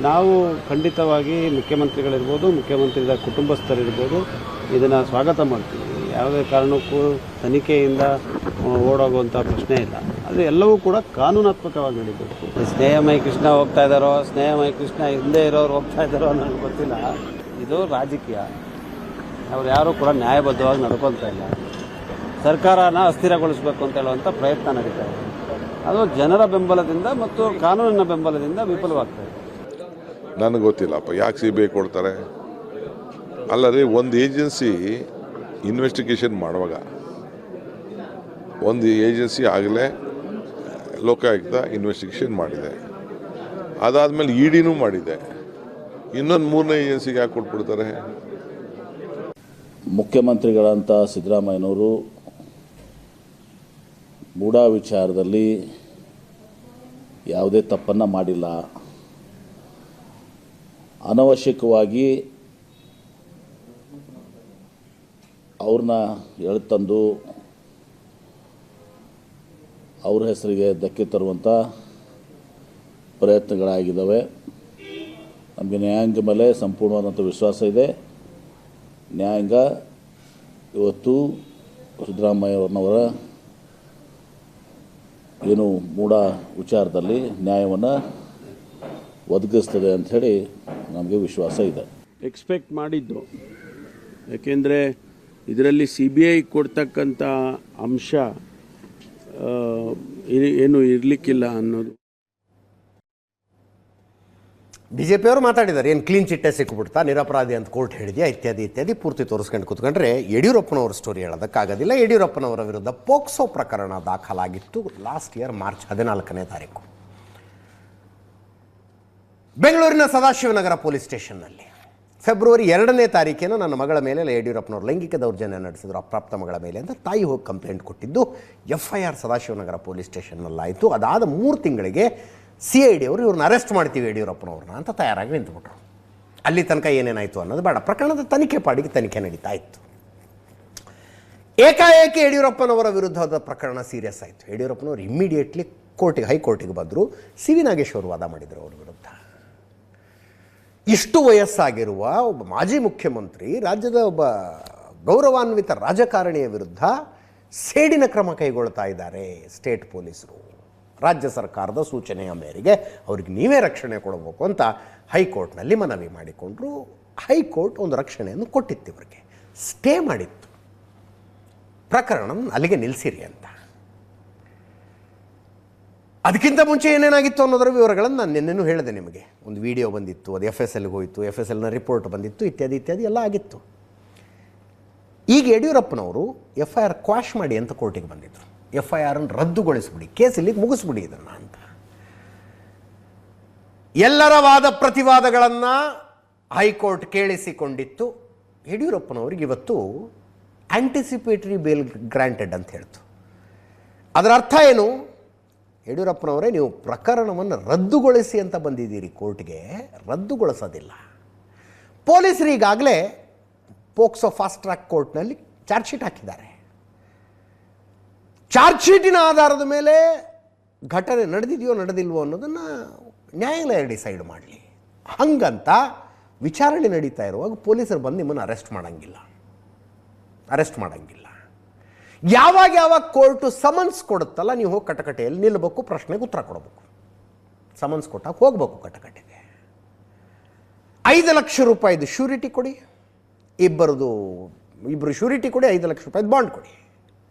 S3: ನಾವು ಖಂಡಿತವಾಗಿ ಮುಖ್ಯಮಂತ್ರಿಗಳಿರ್ಬೋದು, ಮುಖ್ಯಮಂತ್ರಿಗಳ ಕುಟುಂಬಸ್ಥರಿರ್ಬೋದು ಇದನ್ನು ಸ್ವಾಗತ ಮಾಡ್ತೀವಿ. ಯಾವುದೇ ಕಾರಣಕ್ಕೂ ತನಿಖೆಯಿಂದ ಓಡೋಗುವಂಥ ಪ್ರಶ್ನೆ ಇಲ್ಲ. ಅದು ಎಲ್ಲವೂ ಕೂಡ ಕಾನೂನಾತ್ಮಕವಾಗಿ ನಡೀಬೇಕು. ಸ್ನೇಹಮಯಿ ಕೃಷ್ಣ ಹೋಗ್ತಾ ಇದ್ದಾರೋ, ಸ್ನೇಹಮಯಿ ಕೃಷ್ಣ ಹಿಂದೆ ಇರೋರು ಹೋಗ್ತಾ ಇದ್ದಾರೋ ನನಗೆ ಗೊತ್ತಿಲ್ಲ. ಇದು ರಾಜಕೀಯ. ಅವ್ರು ಯಾರೂ ಕೂಡ ನ್ಯಾಯಬದ್ಧವಾಗಿ ನಡ್ಕೊಳ್ತಾ ಇಲ್ಲ. ಸರ್ಕಾರನ ಅಸ್ಥಿರಗೊಳಿಸಬೇಕು ಅಂತ ಹೇಳುವಂಥ ಪ್ರಯತ್ನ ನಡೀತಾ ಇದೆ. ಅದು ಜನರ ಬೆಂಬಲದಿಂದ ಮತ್ತು ಕಾನೂನಿನ ಬೆಂಬಲದಿಂದ ವಿಫಲವಾಗ್ತಾ ಇದೆ.
S4: ನನಗೆ ಗೊತ್ತಿಲ್ಲಪ್ಪ ಯಾಕೆ CBI ಕೊಡ್ತಾರೆ. ಅಲ್ಲದೆ ಒಂದು ಏಜೆನ್ಸಿ ಇನ್ವೆಸ್ಟಿಗೇಷನ್ ಮಾಡುವಾಗ ಒಂದು ಏಜೆನ್ಸಿ ಆಗಲೇ ಲೋಕಾಯುಕ್ತ ಇನ್ವೆಸ್ಟಿಗೇಷನ್ ಮಾಡಿದೆ, ಅದಾದಮೇಲೆ EDನೂ ಮಾಡಿದೆ. ಇನ್ನೊಂದು ಮೂರನೇ ಏಜೆನ್ಸಿಗೆ ಯಾಕೆ ಕೊಟ್ಬಿಡ್ತಾರೆ?
S5: ಮುಖ್ಯಮಂತ್ರಿಗಳಂತ ಸಿದ್ದರಾಮಯ್ಯನವರು ಮೂಡಾ ವಿಚಾರದಲ್ಲಿ ಯಾವುದೇ ತಪ್ಪನ್ನು ಮಾಡಿಲ್ಲ. ಅನವಶ್ಯಕವಾಗಿ ಅವ್ರನ್ನ ಎಳೆತಂದು ಅವ್ರ ಹೆಸರಿಗೆ ಧಕ್ಕೆ ತರುವಂಥ ಪ್ರಯತ್ನಗಳಾಗಿದ್ದಾವೆ. ನಮಗೆ ನ್ಯಾಯಾಂಗ ಮೇಲೆ ಸಂಪೂರ್ಣವಾದಂಥ ವಿಶ್ವಾಸ ಇದೆ. ನ್ಯಾಯಾಂಗ ಇವತ್ತು ಸಿದ್ದರಾಮಯ್ಯನವರ ಏನು ಮೂಡಾ ವಿಚಾರದಲ್ಲಿ ನ್ಯಾಯವನ್ನು ಒದಗಿಸ್ತದೆ ಅಂಥೇಳಿ ನಮಗೆ ವಿಶ್ವಾಸ ಇದೆ.
S3: ಎಕ್ಸ್ಪೆಕ್ಟ್ ಮಾಡಿದ್ದು, ಯಾಕೆಂದರೆ ಇದರಲ್ಲಿ CBI ಕೊಡ್ತಕ್ಕಂಥ ಅಂಶ ಏನು ಇರಲಿಕ್ಕಿಲ್ಲ ಅನ್ನೋದು.
S1: BJPಯವರು ಮಾತಾಡಿದ್ದಾರೆ, ಏನು ಕ್ಲೀನ್ ಚಿಟ್ಟೆ ಸಿಕ್ಬಿಡ್ತಾ, ನಿರಪರಾಧಿ ಅಂತ ಕೋರ್ಟ್ ಹೇಳಿದೆಯಾ, ಇತ್ಯಾದಿ ಇತ್ಯಾದಿ ಪೂರ್ತಿ ತೋರಿಸ್ಕೊಂಡು ಕೂತ್ಕೊಂಡ್ರೆ ಯಡಿಯೂರಪ್ಪನವ್ರ ಸ್ಟೋರಿ ಹೇಳೋದಕ್ಕಾಗೋದಿಲ್ಲ. ಯಡಿಯೂರಪ್ಪನವರ ವಿರುದ್ಧ ಪೋಕ್ಸೋ ಪ್ರಕರಣ ದಾಖಲಾಗಿತ್ತು ಲಾಸ್ಟ್ ಇಯರ್ ಮಾರ್ಚ್ 14ನೇ ತಾರೀಕು ಬೆಂಗಳೂರಿನ ಸದಾಶಿವನಗರ ಪೊಲೀಸ್ ಸ್ಟೇಷನ್ನಲ್ಲಿ. ಫೆಬ್ರವರಿ 2ನೇ ತಾರೀಕೇನೋ ನನ್ನ ಮಗಳ ಮೇಲೆ ಯಡಿಯೂರಪ್ಪನವರು ಲೈಂಗಿಕ ದೌರ್ಜನ್ಯ ನಡೆಸಿದ್ರು, ಅಪ್ರಾಪ್ತ ಮಗಳ ಮೇಲೆ ಅಂತ ತಾಯಿ ಹೋಗಿ ಕಂಪ್ಲೇಂಟ್ ಕೊಟ್ಟಿದ್ದು. FIR ಸದಾಶಿವನಗರ ಪೊಲೀಸ್ ಸ್ಟೇಷನ್ನಲ್ಲಾಯಿತು. ಅದಾದ 3 ತಿಂಗಳಿಗೆ CID ಅವರು ಇವ್ರನ್ನ ಅರೆಸ್ಟ್ ಮಾಡ್ತೀವಿ ಯಡಿಯೂರಪ್ಪನವ್ರನ್ನ ಅಂತ ತಯಾರಾಗಿ ನಿಂತುಬಿಟ್ರು. ಅಲ್ಲಿ ತನಕ ಏನೇನಾಯಿತು ಅನ್ನೋದು ಬೇಡ, ಪ್ರಕರಣದ ತನಿಖೆ ಪಾಡಿಗೆ ತನಿಖೆ ನಡೀತಾ ಇತ್ತು. ಏಕಾಏಕಿ ಯಡಿಯೂರಪ್ಪನವರ ವಿರುದ್ಧದ ಪ್ರಕರಣ ಸೀರಿಯಸ್ ಆಯಿತು. ಯಡಿಯೂರಪ್ಪನವರು ಇಮ್ಮಿಡಿಯೇಟ್ಲಿ ಹೈಕೋರ್ಟಿಗೆ ಬಂದರು. CV ನಾಗೇಶ್ವರ್ ವಾದ ಮಾಡಿದರು ಅವ್ರ ವಿರುದ್ಧ. ಇಷ್ಟು ವಯಸ್ಸಾಗಿರುವ ಒಬ್ಬ ಮಾಜಿ ಮುಖ್ಯಮಂತ್ರಿ, ರಾಜ್ಯದ ಒಬ್ಬ ಗೌರವಾನ್ವಿತ ರಾಜಕಾರಣಿಯ ವಿರುದ್ಧ ಸೇಡಿನ ಕ್ರಮ ಕೈಗೊಳ್ತಾ ಇದ್ದಾರೆ ಸ್ಟೇಟ್ ಪೊಲೀಸರು. ರಾಜ್ಯ ಸರ್ಕಾರದ ಸೂಚನೆಯ ಮೇರೆಗೆ ಅವ್ರಿಗೆ ನೀವೇ ರಕ್ಷಣೆ ಕೊಡಬೇಕು ಅಂತ ಹೈಕೋರ್ಟ್ನಲ್ಲಿ ಮನವಿ ಮಾಡಿಕೊಂಡ್ರು. ಹೈಕೋರ್ಟ್ ಒಂದು ರಕ್ಷಣೆಯನ್ನು ಕೊಟ್ಟಿತ್ತು, ಇವರಿಗೆ ಸ್ಟೇ ಮಾಡಿತ್ತು, ಪ್ರಕರಣ ಅಲ್ಲಿಗೆ ನಿಲ್ಲಿಸಿರಿ ಅಂತ. ಅದಕ್ಕಿಂತ ಮುಂಚೆ ಏನೇನಾಗಿತ್ತು ಅನ್ನೋದರ ವಿವರಗಳನ್ನು ನಾನು ನಿನ್ನೆನೂ ಹೇಳಿದೆ ನಿಮಗೆ. ಒಂದು ವಿಡಿಯೋ ಬಂದಿತ್ತು, ಅದು FSLಗೆ ಹೋಯಿತು, FSLನ ರಿಪೋರ್ಟ್ ಬಂದಿತ್ತು, ಇತ್ಯಾದಿ ಎಲ್ಲ ಆಗಿತ್ತು. ಈಗ ಯಡಿಯೂರಪ್ಪನವರು FIR ಕ್ವಾಶ್ ಮಾಡಿ ಅಂತ ಕೋರ್ಟಿಗೆ ಬಂದಿದ್ದರು. FIRನ್ನು ರದ್ದುಗೊಳಿಸ್ಬಿಡಿ, ಕೇಸ್ ಇಲ್ಲಿಗೆ ಮುಗಿಸ್ಬಿಡಿ ಇದನ್ನು ಅಂತ. ಎಲ್ಲರ ವಾದ ಪ್ರತಿವಾದಗಳನ್ನು ಹೈಕೋರ್ಟ್ ಕೇಳಿಸಿಕೊಂಡಿತ್ತು. ಯಡಿಯೂರಪ್ಪನವ್ರಿಗೆ ಇವತ್ತು ಆಂಟಿಸಿಪೇಟರಿ ಬೇಲ್ ಗ್ರಾಂಟೆಡ್ ಅಂತ ಹೇಳ್ತು. ಅದರ ಅರ್ಥ ಏನು? ಯಡಿಯೂರಪ್ಪನವರೇ, ನೀವು ಪ್ರಕರಣವನ್ನು ರದ್ದುಗೊಳಿಸಿ ಅಂತ ಬಂದಿದ್ದೀರಿ ಕೋರ್ಟ್ಗೆ, ರದ್ದುಗೊಳಿಸೋದಿಲ್ಲ. ಪೊಲೀಸರು ಈಗಾಗಲೇ ಪೋಕ್ಸೋ ಫಾಸ್ಟ್ ಟ್ರ್ಯಾಕ್ ಕೋರ್ಟ್ನಲ್ಲಿ ಚಾರ್ಜ್ ಶೀಟ್ ಹಾಕಿದ್ದಾರೆ. ಚಾರ್ಜ್ ಶೀಟಿನ ಆಧಾರದ ಮೇಲೆ ಘಟನೆ ನಡೆದಿದೆಯೋ ನಡೆದಿಲ್ವೋ ಅನ್ನೋದನ್ನು ನ್ಯಾಯಾಲಯ ಡಿಸೈಡ್ ಮಾಡಲಿ. ಹಂಗಂತ ವಿಚಾರಣೆ ನಡೀತಾ ಇರುವಾಗ ಪೊಲೀಸರು ಬಂದು ನಿಮ್ಮನ್ನು ಅರೆಸ್ಟ್ ಮಾಡೋಂಗಿಲ್ಲ. ಯಾವಾಗ ಕೋರ್ಟು ಸಮನ್ಸ್ ಕೊಡುತ್ತಲ್ಲ, ನೀವು ಹೋಗಿ ಕಟಕಟೆಯಲ್ಲಿ ನಿಲ್ಲಬೇಕು, ಪ್ರಶ್ನೆಗೆ ಉತ್ತರ ಕೊಡಬೇಕು. ಸಮನ್ಸ್ ಕೊಟ್ಟಾಗ ಹೋಗ್ಬೇಕು ಕಟಕಟೆಗೆ. 5 ಲಕ್ಷ ರೂಪಾಯಿದು ಶ್ಯೂರಿಟಿ ಕೊಡಿ, ಇಬ್ಬರು ಶ್ಯೂರಿಟಿ ಕೊಡಿ, 5 ಲಕ್ಷ ರೂಪಾಯಿದು ಬಾಂಡ್ ಕೊಡಿ.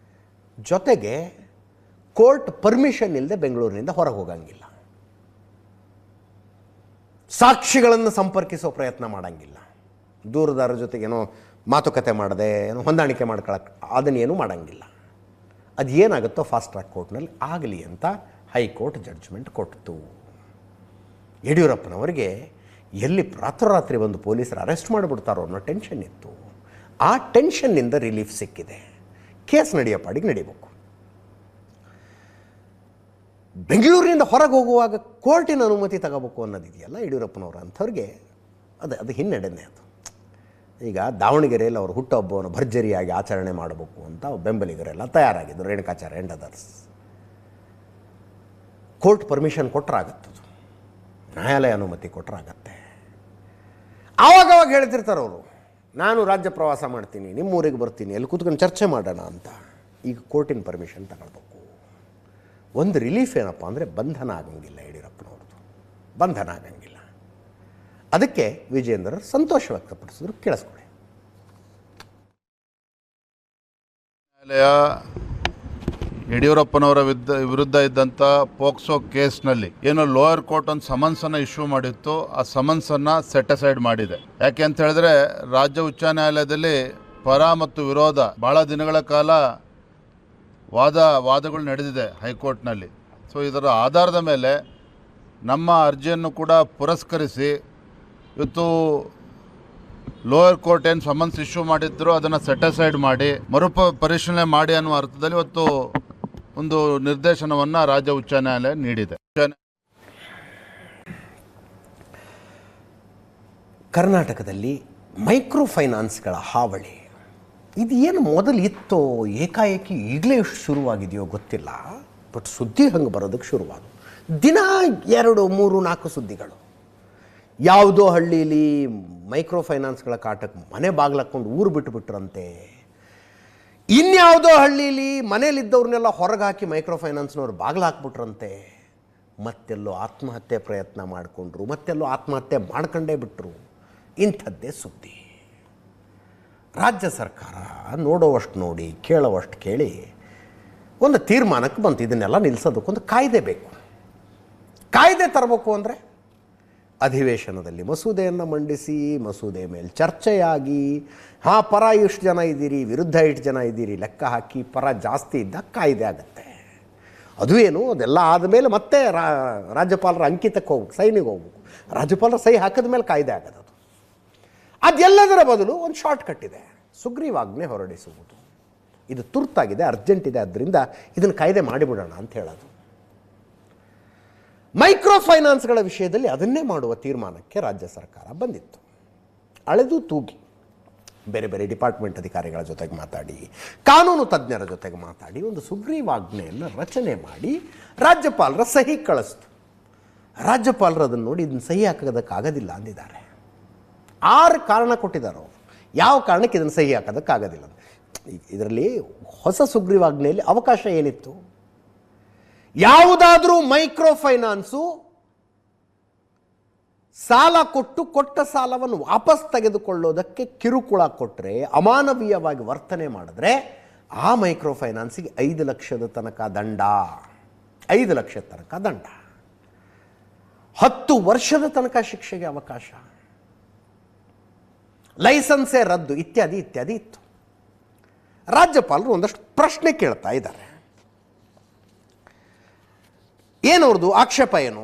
S1: ಜೊತೆಗೆ ಕೋರ್ಟ್ ಪರ್ಮಿಷನ್ ಇಲ್ಲದೆ ಬೆಂಗಳೂರಿನಿಂದ ಹೊರಗೆ ಹೋಗಂಗಿಲ್ಲ. ಸಾಕ್ಷಿಗಳನ್ನು ಸಂಪರ್ಕಿಸೋ ಪ್ರಯತ್ನ ಮಾಡೋಂಗಿಲ್ಲ. ದೂರದಾರ ಜೊತೆಗೇನೋ ಮಾತುಕತೆ ಮಾಡದೆ ಏನೋ ಹೊಂದಾಣಿಕೆ ಮಾಡ್ಕೊಳಕ್ಕೆ ಅದನ್ನೇನು ಮಾಡೋಂಗಿಲ್ಲ. ಅದು ಏನಾಗುತ್ತೋ ಫಾಸ್ಟ್ ಟ್ರ್ಯಾಕ್ ಕೋರ್ಟ್ನಲ್ಲಿ ಆಗಲಿ ಅಂತ ಹೈಕೋರ್ಟ್ ಜಡ್ಜ್ಮೆಂಟ್ ಕೊಟ್ಟಿತು. ಯಡಿಯೂರಪ್ಪನವರಿಗೆ ಎಲ್ಲಿ ರಾತ್ರೋರಾತ್ರಿ ಬಂದು ಪೊಲೀಸರು ಅರೆಸ್ಟ್ ಮಾಡಿಬಿಡ್ತಾರೋ ಅನ್ನೋ ಟೆನ್ಷನ್ ಇತ್ತು. ಆ ಟೆನ್ಷನ್ನಿಂದ ರಿಲೀಫ್ ಸಿಕ್ಕಿದೆ. ಕೇಸ್ ನಡೆಯೋ ಪಾಡಿಗೆ ನಡಿಬೇಕು. ಬೆಂಗಳೂರಿನಿಂದ ಹೊರಗೆ ಹೋಗುವಾಗ ಕೋರ್ಟಿನ ಅನುಮತಿ ತಗೋಬೇಕು ಅನ್ನೋದಿದೆಯಲ್ಲ ಯಡಿಯೂರಪ್ಪನವರು ಅಂಥವ್ರಿಗೆ ಅದು ಹಿನ್ನಡೆನೇ ಅದು. ಈಗ ದಾವಣಗೆರೆಯಲ್ಲಿ ಅವರು ಹುಟ್ಟುಹಬ್ಬವನ್ನು ಭರ್ಜರಿಯಾಗಿ ಆಚರಣೆ ಮಾಡಬೇಕು ಅಂತ ಬೆಂಬಲಿಗರೆಲ್ಲ ತಯಾರಾಗಿದ್ದರು, Renukacharya and others. Court permission ಕೊಟ್ಟರಾಗತ್ತದು, ನ್ಯಾಯಾಲಯ ಅನುಮತಿ ಕೊಟ್ಟರಾಗತ್ತೆ. ಆವಾಗವಾಗ ಹೇಳ್ತಿರ್ತಾರೆ ಅವರು, ನಾನು ರಾಜ್ಯ ಪ್ರವಾಸ ಮಾಡ್ತೀನಿ, ನಿಮ್ಮೂರಿಗೆ ಬರ್ತೀನಿ, ಅಲ್ಲಿ ಕೂತ್ಕೊಂಡು ಚರ್ಚೆ ಮಾಡೋಣ ಅಂತ. ಈಗ ಕೋರ್ಟಿನ ಪರ್ಮಿಷನ್ ತಗೊಳ್ಬೇಕು. ಒಂದು ರಿಲೀಫ್ ಏನಪ್ಪ ಅಂದರೆ ಬಂಧನ ಆಗಂಗಿಲ್ಲ, ಯಡಿಯೂರಪ್ಪನವ್ರದ್ದು ಬಂಧನ ಆಗಂಗಿಲ್ಲ. ಅದಕ್ಕೆ ವಿಜಯೇಂದ್ರ ಸಂತೋಷ ವ್ಯಕ್ತಪಡಿಸಿದ್ರು. ಕೇಳಿಸ್ಕೊಳ್ಳಿ.
S6: ನ್ಯಾಯಾಲಯ ಯಡಿಯೂರಪ್ಪನವರ ವಿರುದ್ಧ ಇದ್ದಂಥ ಪೋಕ್ಸೋ ಕೇಸ್ನಲ್ಲಿ ಏನು ಲೋಯರ್ ಕೋರ್ಟ್ ಒಂದು ಸಮನ್ಸನ್ನು ಇಶ್ಯೂ ಮಾಡಿತ್ತು, ಆ ಸಮನ್ಸನ್ನು ಸೆಟ್ ಅಸೈಡ್ ಮಾಡಿದೆ. ಯಾಕೆ ಅಂತ ಹೇಳಿದ್ರೆ ರಾಜ್ಯ ಉಚ್ಚ ನ್ಯಾಯಾಲಯದಲ್ಲಿ ಪರ ಮತ್ತು ವಿರೋಧ ಬಹಳ ದಿನಗಳ ಕಾಲ ವಾದಗಳು ನಡೆದಿದೆ ಹೈಕೋರ್ಟ್ನಲ್ಲಿ. ಸೊ ಇದರ ಆಧಾರದ ಮೇಲೆ ನಮ್ಮ ಅರ್ಜಿಯನ್ನು ಕೂಡ ಪುರಸ್ಕರಿಸಿ ಇವತ್ತು ಲೋಯರ್ ಕೋರ್ಟ್ ಏನು ಸಮನ್ಸ್ ಇಶ್ಯೂ ಮಾಡಿದ್ರು ಅದನ್ನು ಸೆಟ್ ಅಸೈಡ್ ಮಾಡಿ ಪರಿಶೀಲನೆ ಮಾಡಿ ಅನ್ನುವ ಅರ್ಥದಲ್ಲಿ ಇವತ್ತು ಒಂದು ನಿರ್ದೇಶನವನ್ನು ರಾಜ್ಯ ಉಚ್ಚ ನ್ಯಾಯಾಲಯ ನೀಡಿದೆ.
S1: ಕರ್ನಾಟಕದಲ್ಲಿ ಮೈಕ್ರೋ ಫೈನಾನ್ಸ್ಗಳ ಹಾವಳಿ ಇದು ಏನು ಮೊದಲು ಇತ್ತೋ ಏಕಾಏಕಿ ಈಗಲೇ ಎಷ್ಟು ಶುರುವಾಗಿದೆಯೋ ಗೊತ್ತಿಲ್ಲ. ಬಟ್ ಸುದ್ದಿ ಹಂಗೆ ಬರೋದಕ್ಕೆ ಶುರುವಾದವು. ದಿನ 2, 3, 4 ಸುದ್ದಿಗಳು. ಯಾವುದೋ ಹಳ್ಳೀಲಿ ಮೈಕ್ರೋ ಫೈನಾನ್ಸ್ಗಳ ಕಾಟಕ್ಕೆ ಮನೆ ಬಾಗಿಲಾಕೊಂಡು ಊರು ಬಿಟ್ಟುಬಿಟ್ರಂತೆ. ಇನ್ಯಾವುದೋ ಹಳ್ಳೀಲಿ ಮನೇಲಿದ್ದವ್ರನ್ನೆಲ್ಲ ಹೊರಗೆ ಹಾಕಿ ಮೈಕ್ರೋ ಫೈನಾನ್ಸ್ನವ್ರು ಬಾಗಿಲು ಹಾಕ್ಬಿಟ್ರಂತೆ. ಮತ್ತೆಲ್ಲೋ ಆತ್ಮಹತ್ಯೆ ಪ್ರಯತ್ನ ಮಾಡಿಕೊಂಡ್ರು, ಮತ್ತೆಲ್ಲೋ ಆತ್ಮಹತ್ಯೆ ಮಾಡ್ಕೊಂಡೇ ಬಿಟ್ಟರು. ಇಂಥದ್ದೇ ಸುದ್ದಿ. ರಾಜ್ಯ ಸರ್ಕಾರ ನೋಡೋವಷ್ಟು ನೋಡಿ, ಕೇಳೋವಷ್ಟು ಕೇಳಿ ಒಂದು ತೀರ್ಮಾನಕ್ಕೆ ಬಂತು. ಇದನ್ನೆಲ್ಲ ನಿಲ್ಲಿಸೋದಕ್ಕೊಂದು ಕಾಯ್ದೆ ಬೇಕು. ಕಾಯ್ದೆ ತರಬೇಕು ಅಂದರೆ ಅಧಿವೇಶನದಲ್ಲಿ ಮಸೂದೆಯನ್ನು ಮಂಡಿಸಿ, ಮಸೂದೆ ಮೇಲೆ ಚರ್ಚೆಯಾಗಿ, ಪರ ಇಷ್ಟು ಜನ ಇದ್ದೀರಿ, ವಿರುದ್ಧ ಇಷ್ಟು ಜನ ಇದ್ದೀರಿ ಲೆಕ್ಕ ಹಾಕಿ, ಪರ ಜಾಸ್ತಿ ಇದ್ದಾಗ ಕಾಯ್ದೆ ಆಗುತ್ತೆ. ಅದು ಏನು, ಅದೆಲ್ಲ ಆದಮೇಲೆ ಮತ್ತೆ ರಾಜ್ಯಪಾಲರ ಅಂಕಿತಕ್ಕೆ ಹೋಗ್ಬೇಕು, ಸೈನಿಗೆ ಹೋಗ್ಬೇಕು. ರಾಜ್ಯಪಾಲರ ಸಹಿ ಹಾಕಿದ ಮೇಲೆ ಕಾಯ್ದೆ ಆಗೋದು. ಅದೆಲ್ಲದರ ಬದಲು ಒಂದು ಶಾರ್ಟ್ ಕಟ್ ಇದೆ, ಸುಗ್ರೀವಾಜ್ಞೆ ಹೊರಡಿಸುವುದು. ಇದು ತುರ್ತಾಗಿದೆ, ಅರ್ಜೆಂಟ್ ಇದೆ, ಆದ್ದರಿಂದ ಇದನ್ನು ಕಾಯ್ದೆ ಮಾಡಿಬಿಡೋಣ ಅಂತ ಹೇಳೋದು. ಮೈಕ್ರೋ ಫೈನಾನ್ಸ್ಗಳ ವಿಷಯದಲ್ಲಿ ಅದನ್ನೇ ಮಾಡುವ ತೀರ್ಮಾನಕ್ಕೆ ರಾಜ್ಯ ಸರ್ಕಾರ ಬಂದಿತ್ತು. ಅಳೆದು ತೂಗಿ ಬೇರೆ ಬೇರೆ ಡಿಪಾರ್ಟ್ಮೆಂಟ್ ಅಧಿಕಾರಿಗಳ ಜೊತೆಗೆ ಮಾತಾಡಿ, ಕಾನೂನು ತಜ್ಞರ ಜೊತೆಗೆ ಮಾತಾಡಿ ಒಂದು ಸುಗ್ರೀವಾಜ್ಞೆಯನ್ನು ರಚನೆ ಮಾಡಿ ರಾಜ್ಯಪಾಲರ ಸಹಿ ಕಳಿಸ್ತು. ರಾಜ್ಯಪಾಲರು ಅದನ್ನು ನೋಡಿ ಇದನ್ನು ಸಹಿ ಹಾಕೋದಕ್ಕಾಗೋದಿಲ್ಲ ಅಂದಿದ್ದಾರೆ. 6 ಕಾರಣ ಕೊಟ್ಟಿದ್ದಾರೆ ಅವರು, ಯಾವ ಕಾರಣಕ್ಕೆ ಇದನ್ನು ಸಹಿ ಹಾಕೋದಕ್ಕಾಗೋದಿಲ್ಲ. ಇದರಲ್ಲಿ ಹೊಸ ಸುಗ್ರೀವಾಜ್ಞೆಯಲ್ಲಿ ಅವಕಾಶ ಏನಿತ್ತು? ಯಾವುದಾದ್ರೂ ಮೈಕ್ರೋ ಫೈನಾನ್ಸು ಸಾಲ ಕೊಟ್ಟ ಸಾಲವನ್ನು ವಾಪಸ್ ತೆಗೆದುಕೊಳ್ಳೋದಕ್ಕೆ ಕಿರುಕುಳ ಕೊಟ್ಟರೆ, ಅಮಾನವೀಯವಾಗಿ ವರ್ತನೆ ಮಾಡಿದ್ರೆ ಆ ಮೈಕ್ರೋ ಫೈನಾನ್ಸಿಗೆ 5 ಲಕ್ಷದ ತನಕ ದಂಡ, 5 ಲಕ್ಷದ ತನಕ ದಂಡ, 10 ವರ್ಷದ ತನಕ ಶಿಕ್ಷೆಗೆ ಅವಕಾಶ, ಲೈಸೆನ್ಸೇ ರದ್ದು, ಇತ್ಯಾದಿ ಇತ್ಯಾದಿ ಇತ್ತು. ರಾಜ್ಯಪಾಲರು ಒಂದಷ್ಟು ಪ್ರಶ್ನೆ ಕೇಳ್ತಾ ಇದ್ದಾರೆ. ಏನವ್ರದ್ದು ಆಕ್ಷೇಪ ಏನು?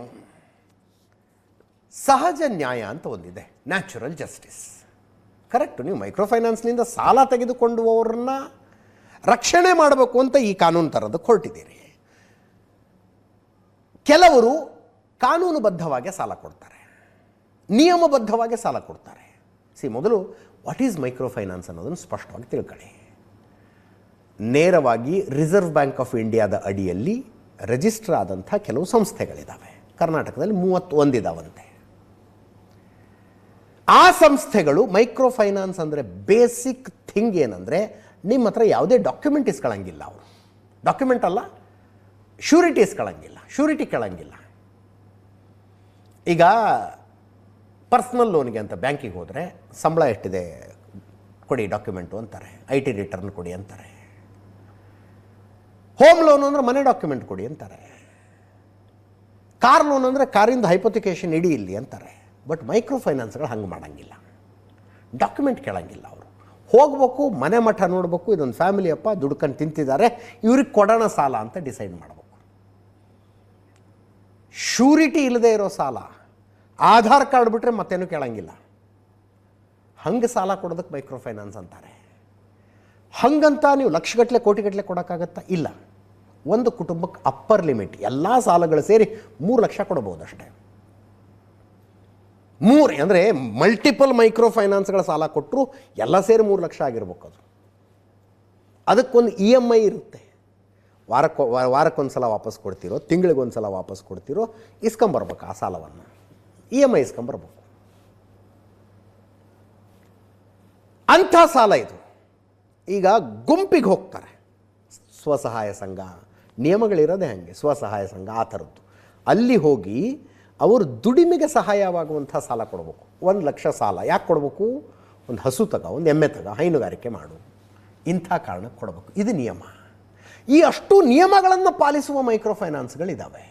S1: ಸಹಜ ನ್ಯಾಯ ಅಂತ ಒಂದಿದೆ, ನ್ಯಾಚುರಲ್ ಜಸ್ಟಿಸ್. ಕರೆಕ್ಟು, ನೀವು ಮೈಕ್ರೋ ಫೈನಾನ್ಸ್ನಿಂದ ಸಾಲ ತೆಗೆದುಕೊಂಡುವವ್ರನ್ನ ರಕ್ಷಣೆ ಮಾಡಬೇಕು ಅಂತ ಈ ಕಾನೂನು ತರೋದಕ್ಕೆ ಹೊರಟಿದ್ದೀರಿ. ಕೆಲವರು ಕಾನೂನುಬದ್ಧವಾಗಿ ಸಾಲ ಕೊಡ್ತಾರೆ, ನಿಯಮಬದ್ಧವಾಗಿ ಸಾಲ ಕೊಡ್ತಾರೆ. ಮೊದಲು ವಾಟ್ ಈಸ್ ಮೈಕ್ರೋ ಫೈನಾನ್ಸ್ ಅನ್ನೋದನ್ನು ಸ್ಪಷ್ಟವಾಗಿ ತಿಳ್ಕೊಳ್ಳಿ. ನೇರವಾಗಿ ರಿಸರ್ವ್ ಬ್ಯಾಂಕ್ ಆಫ್ ಇಂಡಿಯಾದ ಅಡಿಯಲ್ಲಿ ರಿಜಿಸ್ಟರ್ ಆದಂಥ ಕೆಲವು ಸಂಸ್ಥೆಗಳಿದ್ದಾವೆ. ಕರ್ನಾಟಕದಲ್ಲಿ 31 ಇದಾವಂತೆ. ಆ ಸಂಸ್ಥೆಗಳು ಮೈಕ್ರೋ ಫೈನಾನ್ಸ್ ಅಂದರೆ ಬೇಸಿಕ್ ಥಿಂಗ್ ಏನಂದರೆ, ನಿಮ್ಮ ಹತ್ರ ಯಾವುದೇ ಡಾಕ್ಯುಮೆಂಟ್ ಇಸ್ಕೊಳ್ಳಂಗಿಲ್ಲ. ಅವರು ಡಾಕ್ಯುಮೆಂಟ್ ಅಲ್ಲ, ಶ್ಯೂರಿಟಿ ಇಸ್ಕೊಳ್ಳಂಗಿಲ್ಲ, ಶ್ಯೂರಿಟಿ ಕೇಳಂಗಿಲ್ಲ. ಈಗ ಪರ್ಸ್ನಲ್ ಲೋನ್ಗೆ ಅಂತ ಬ್ಯಾಂಕಿಗೆ ಹೋದರೆ ಸಂಬಳ ಎಷ್ಟಿದೆ ಕೊಡಿ ಡಾಕ್ಯುಮೆಂಟು ಅಂತಾರೆ, IT ರಿಟರ್ನ್ ಕೊಡಿ ಅಂತಾರೆ. ಹೋಮ್ ಲೋನ್ ಅಂದರೆ ಮನೆ ಡಾಕ್ಯುಮೆಂಟ್ ಕೊಡಿ ಅಂತಾರೆ. ಕಾರ್ ಲೋನ್ ಅಂದರೆ ಕಾರಿಂದ ಹೈಪೋಥಿಕೇಷನ್ ಇಡಿ ಇಲ್ಲಿ ಅಂತಾರೆ. ಬಟ್ ಮೈಕ್ರೋ ಫೈನಾನ್ಸ್ಗಳು ಹಂಗೆ ಮಾಡೋಂಗಿಲ್ಲ, ಡಾಕ್ಯುಮೆಂಟ್ ಕೇಳಂಗಿಲ್ಲ. ಅವರು ಹೋಗ್ಬೇಕು, ಮನೆ ಮಠ ನೋಡಬೇಕು, ಇದೊಂದು ಫ್ಯಾಮಿಲಿ ಅಪ್ಪ ದುಡ್ಕೊಂಡು ತಿಂತಿದ್ದಾರೆ, ಇವ್ರಿಗೆ ಕೊಡೋಣ ಸಾಲ ಅಂತ ಡಿಸೈಡ್ ಮಾಡಬೇಕು. ಶ್ಯೂರಿಟಿ ಇಲ್ಲದೆ ಇರೋ ಸಾಲ, ಆಧಾರ್ ಕಾರ್ಡ್ ಬಿಟ್ಟರೆ ಮತ್ತೇನು ಕೇಳಂಗಿಲ್ಲ. ಹಂಗೆ ಸಾಲ ಕೊಡೋದಕ್ಕೆ ಮೈಕ್ರೋ ಫೈನಾನ್ಸ್ ಅಂತಾರೆ. ಹಂಗಂತ ನೀವು ಲಕ್ಷಗಟ್ಟಲೆ ಕೋಟಿಗಟ್ಟಲೆ ಕೊಡೋಕ್ಕಾಗತ್ತಾ? ಇಲ್ಲ. ಒಂದು ಕುಟುಂಬಕ್ಕೆ ಅಪ್ಪರ್ ಲಿಮಿಟ್ ಎಲ್ಲ ಸಾಲಗಳು ಸೇರಿ 3 ಲಕ್ಷ ಕೊಡಬಹುದು ಅಷ್ಟೇ. 3 ಅಂದರೆ ಮಲ್ಟಿಪಲ್ ಮೈಕ್ರೋ ಫೈನಾನ್ಸ್ಗಳ ಸಾಲ ಕೊಟ್ಟರು ಎಲ್ಲ ಸೇರಿ 3 ಲಕ್ಷ ಆಗಿರ್ಬೇಕು. ಅದಕ್ಕೊಂದು EMI ಇರುತ್ತೆ. ವಾರಕ್ಕೊಂದು ಸಲ ವಾಪಸ್ ಕೊಡ್ತಿರೋ, ತಿಂಗಳಿಗೊಂದು ಸಲ ವಾಪಸ್ ಕೊಡ್ತಿರೋ, ಇಸ್ಕೊಂಬರ್ಬೇಕು ಆ ಸಾಲವನ್ನು. EMI ಇಸ್ಕೊಂಬರ್ಬೇಕು. ಅಂಥ ಸಾಲ ಇದು. ಈಗ ಗುಂಪಿಗೆ ಹೋಗ್ತಾರೆ, ಸ್ವಸಹಾಯ ಸಂಘ ನಿಯಮಗಳಿರೋದೇ ಹಾಗೆ, ಸ್ವಸಹಾಯ ಸಂಘ ಆ ಥರದ್ದು. ಅಲ್ಲಿ ಹೋಗಿ ಅವರು ದುಡಿಮೆಗೆ ಸಹಾಯವಾಗುವಂಥ ಸಾಲ ಕೊಡಬೇಕು. 1 ಲಕ್ಷ ಸಾಲ ಯಾಕೆ ಕೊಡಬೇಕು? ಒಂದು ಹಸು ತಗ, ಒಂದು ಎಮ್ಮೆ ತಗ, ಹೈನುಗಾರಿಕೆ ಮಾಡು, ಇಂಥ ಕಾರಣಕ್ಕೆ ಕೊಡಬೇಕು. ಇದು ನಿಯಮ. ಈ ಅಷ್ಟು ನಿಯಮಗಳನ್ನು ಪಾಲಿಸುವ ಮೈಕ್ರೋ ಫೈನಾನ್ಸ್ಗಳಿದ್ದಾವೆ.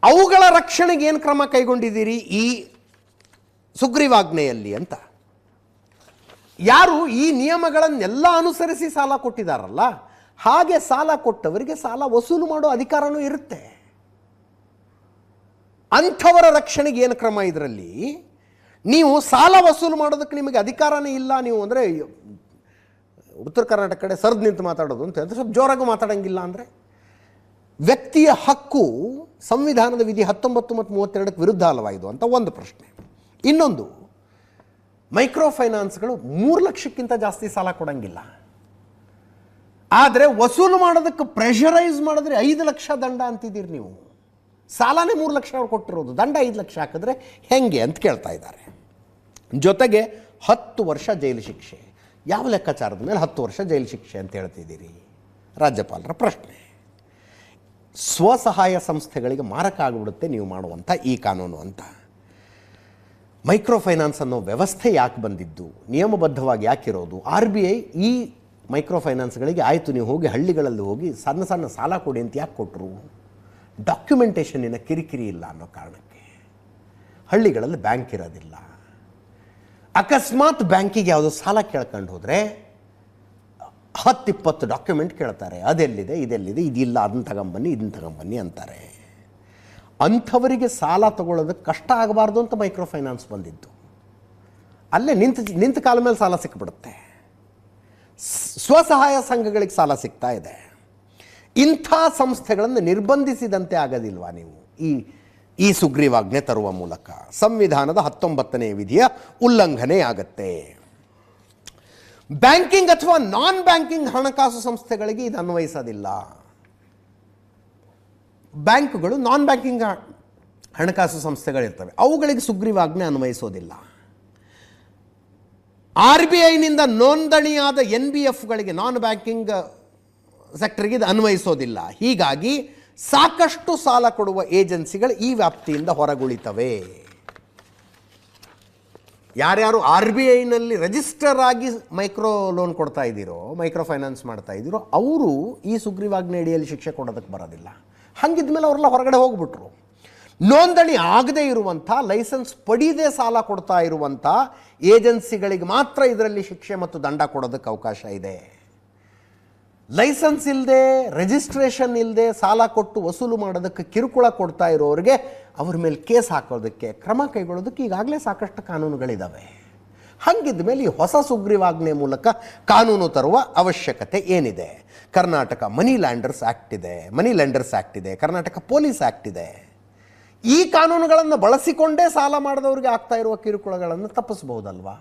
S1: ಅವುಗಳ ರಕ್ಷಣೆಗೆ ಏನು ಕ್ರಮ ಕೈಗೊಂಡಿದ್ದೀರಿ ಈ ಸುಗ್ರೀವಾಜ್ಞೆಯಲ್ಲಿ ಅಂತ? ಯಾರು ಈ ನಿಯಮಗಳನ್ನೆಲ್ಲ ಅನುಸರಿಸಿ ಸಾಲ ಕೊಟ್ಟಿದ್ದಾರಲ್ಲ, ಹಾಗೆ ಸಾಲ ಕೊಟ್ಟವರಿಗೆ ಸಾಲ ವಸೂಲು ಮಾಡೋ ಅಧಿಕಾರನೂ ಇರುತ್ತೆ. ಅಂಥವರ ರಕ್ಷಣೆಗೆ ಏನು ಕ್ರಮ? ಇದರಲ್ಲಿ ನೀವು ಸಾಲ ವಸೂಲು ಮಾಡೋದಕ್ಕೆ ನಿಮಗೆ ಅಧಿಕಾರನೇ ಇಲ್ಲ. ನೀವು ಅಂದರೆ ಉತ್ತರ ಕರ್ನಾಟಕ ಕಡೆ ಸರ್ದ್ ನಿಂತು ಮಾತಾಡೋದು ಅಂತ ಹೇಳಿದ್ರೆ ಸ್ವಲ್ಪ ಜೋರಾಗೂ ಮಾತಾಡೋಂಗಿಲ್ಲ. ಅಂದರೆ ವ್ಯಕ್ತಿಯ ಹಕ್ಕು ಸಂವಿಧಾನದ ವಿಧಿ 19 ಮತ್ತು 32ಕ್ಕೆ ವಿರುದ್ಧ ಅಲ್ವಾ ಇದು ಅಂತ ಒಂದು ಪ್ರಶ್ನೆ. ಇನ್ನೊಂದು, ಮೈಕ್ರೋ ಫೈನಾನ್ಸ್ಗಳು 3 ಲಕ್ಷಕ್ಕಿಂತ ಜಾಸ್ತಿ ಸಾಲ ಕೊಡೋಂಗಿಲ್ಲ. ಆದರೆ ವಸೂಲು ಮಾಡೋದಕ್ಕೆ ಪ್ರೆಷರೈಸ್ ಮಾಡಿದ್ರೆ 5 ಲಕ್ಷ ದಂಡ ಅಂತಿದ್ದೀರಿ ನೀವು. ಸಾಲನೇ 3 ಲಕ್ಷ ಅವ್ರು ಕೊಟ್ಟಿರೋದು, ದಂಡ 5 ಲಕ್ಷ ಹಾಕಿದ್ರೆ ಹೆಂಗೆ ಅಂತ ಕೇಳ್ತಾ ಇದ್ದಾರೆ. ಜೊತೆಗೆ 10 ವರ್ಷ ಜೈಲು ಶಿಕ್ಷೆ. ಯಾವ ಲೆಕ್ಕಾಚಾರದ ಮೇಲೆ 10 ವರ್ಷ ಜೈಲು ಶಿಕ್ಷೆ ಅಂತ ಹೇಳ್ತಿದ್ದೀರಿ? ರಾಜ್ಯಪಾಲರ ಪ್ರಶ್ನೆ. ಸ್ವಸಹಾಯ ಸಂಸ್ಥೆಗಳಿಗೆ ಮಾರಕ ಆಗಿಬಿಡುತ್ತೆ ನೀವು ಮಾಡುವಂಥ ಈ ಕಾನೂನು ಅಂತ. ಮೈಕ್ರೋ ಫೈನಾನ್ಸ್ ಅನ್ನೋ ವ್ಯವಸ್ಥೆ ಯಾಕೆ ಬಂದಿದ್ದು, ನಿಯಮಬದ್ಧವಾಗಿ ಯಾಕಿರೋದು? RBI ಈ ಮೈಕ್ರೋ ಫೈನಾನ್ಸ್ಗಳಿಗೆ ಆಯಿತು ನೀವು ಹೋಗಿ ಹಳ್ಳಿಗಳಲ್ಲಿ ಹೋಗಿ ಸಣ್ಣ ಸಣ್ಣ ಸಾಲ ಕೊಡಿ ಅಂತ ಯಾಕೆ ಕೊಟ್ಟರು? ಡಾಕ್ಯುಮೆಂಟೇಷನ್ನಿನ ಕಿರಿಕಿರಿ ಇಲ್ಲ ಅನ್ನೋ ಕಾರಣಕ್ಕೆ. ಹಳ್ಳಿಗಳಲ್ಲಿ ಬ್ಯಾಂಕ್ ಇರೋದಿಲ್ಲ. ಅಕಸ್ಮಾತ್ ಬ್ಯಾಂಕಿಗೆ ಯಾವುದೋ ಸಾಲ ಕೇಳ್ಕೊಂಡು ಹೋದರೆ 10-20 ಡಾಕ್ಯುಮೆಂಟ್ ಕೇಳ್ತಾರೆ. ಅದೆಲ್ಲಿದೆ, ಇದೆಲ್ಲಿದೆ, ಇದಿಲ್ಲ, ಅದನ್ನು ತಗೊಂಬನ್ನಿ, ಇದನ್ನು ತಗೊಂಬನ್ನಿ ಅಂತಾರೆ. ಅಂಥವರಿಗೆ ಸಾಲ ತಗೊಳ್ಳೋದಕ್ಕೆ ಕಷ್ಟ ಆಗಬಾರ್ದು ಅಂತ ಮೈಕ್ರೋ ಫೈನಾನ್ಸ್ ಬಂದಿದ್ದು. ಅಲ್ಲೇ ನಿಂತ ಕಾಲ ಮೇಲೆ ಸಾಲ ಸಿಕ್ಬಿಡುತ್ತೆ. ಸ್ವಸಹಾಯ ಸಂಘಗಳಿಗೆ ಸಾಲ ಸಿಗ್ತಾ ಇದೆ. ಇಂಥ ಸಂಸ್ಥೆಗಳನ್ನು ನಿರ್ಬಂಧಿಸಿದಂತೆ ಆಗೋದಿಲ್ವಾ ನೀವು ಈ ಸುಗ್ರೀವಾಜ್ಞೆ ತರುವ ಮೂಲಕ? ಸಂವಿಧಾನದ 19ನೇ ವಿಧಿಯ ಉಲ್ಲಂಘನೆ ಆಗತ್ತೆ. ಬ್ಯಾಂಕಿಂಗ್ ಅಥವಾ ನಾನ್ ಬ್ಯಾಂಕಿಂಗ್ ಹಣಕಾಸು ಸಂಸ್ಥೆಗಳಿಗೆ ಇದು ಅನ್ವಯಿಸೋದಿಲ್ಲ. ಬ್ಯಾಂಕುಗಳು ನಾನ್ ಬ್ಯಾಂಕಿಂಗ್ ಹಣಕಾಸು ಸಂಸ್ಥೆಗಳಿರ್ತವೆ, ಅವುಗಳಿಗೆ ಸುಗ್ರೀವಾಜ್ಞೆ ಅನ್ವಯಿಸೋದಿಲ್ಲ. RBIನಿಂದ ನೋಂದಣಿಯಾದ NBFಗಳಿಗೆ, ನಾನ್ ಬ್ಯಾಂಕಿಂಗ್ ಸೆಕ್ಟರ್ಗೆ ಇದು ಅನ್ವಯಿಸೋದಿಲ್ಲ. ಹೀಗಾಗಿ ಸಾಕಷ್ಟು ಸಾಲ ಕೊಡುವ ಏಜೆನ್ಸಿಗಳು ಈ ವ್ಯಾಪ್ತಿಯಿಂದ ಹೊರಗುಳಿತವೆ. ಯಾರ್ಯಾರು RBIನಲ್ಲಿ ರಿಜಿಸ್ಟರ್ ಆಗಿ ಮೈಕ್ರೋ ಲೋನ್ ಕೊಡ್ತಾ ಇದ್ದೀರೋ, ಮೈಕ್ರೋ ಫೈನಾನ್ಸ್ ಮಾಡ್ತಾ ಇದ್ದೀರೋ, ಅವರು ಈ ಸುಗ್ರೀವಾಜ್ಞೆ ಅಡಿಯಲ್ಲಿ ಶಿಕ್ಷೆ ಕೊಡೋದಕ್ಕೆ ಬರೋದಿಲ್ಲ. ಹಂಗಿದ್ಮೇಲೆ ಅವರೆಲ್ಲ ಹೊರಗಡೆ ಹೋಗ್ಬಿಟ್ರು. ನೋಂದಣಿ ಆಗದೇ ಇರುವಂಥ, ಲೈಸೆನ್ಸ್ ಪಡೀದೇ ಸಾಲ ಕೊಡ್ತಾ ಇರುವಂಥ ಏಜೆನ್ಸಿಗಳಿಗೆ ಮಾತ್ರ ಇದರಲ್ಲಿ ಶಿಕ್ಷೆ ಮತ್ತು ದಂಡ ಕೊಡೋದಕ್ಕೆ ಅವಕಾಶ ಇದೆ. ಲೈಸೆನ್ಸ್ ಇಲ್ಲದೆ, ರಿಜಿಸ್ಟ್ರೇಷನ್ ಇಲ್ಲದೆ ಸಾಲ ಕೊಟ್ಟು ವಸೂಲು ಮಾಡೋದಕ್ಕೆ ಕಿರುಕುಳ ಕೊಡ್ತಾ ಇರೋರಿಗೆ ಅವ್ರ ಮೇಲೆ ಕೇಸ್ ಹಾಕೋದಕ್ಕೆ, ಕ್ರಮ ಕೈಗೊಳ್ಳೋದಕ್ಕೆ ಈಗಾಗಲೇ ಸಾಕಷ್ಟು ಕಾನೂನುಗಳಿದ್ದಾವೆ. ಹಾಗಿದ್ದ ಮೇಲೆ ಈ ಹೊಸ ಸುಗ್ರೀವಾಜ್ಞೆ ಮೂಲಕ ಕಾನೂನು ತರುವ ಅವಶ್ಯಕತೆ ಏನಿದೆ? ಕರ್ನಾಟಕ ಮನಿ ಲ್ಯಾಂಡರ್ಸ್ ಆ್ಯಕ್ಟ್ ಇದೆ, ಕರ್ನಾಟಕ ಪೊಲೀಸ್ ಆ್ಯಕ್ಟ್ ಇದೆ. ಈ ಕಾನೂನುಗಳನ್ನು ಬಳಸಿಕೊಂಡೇ ಸಾಲ ಮಾಡಿದವ್ರಿಗೆ ಆಗ್ತಾ ಇರುವ ಕಿರುಕುಳಗಳನ್ನು ತಪ್ಪಿಸಬಹುದಲ್ವಾ?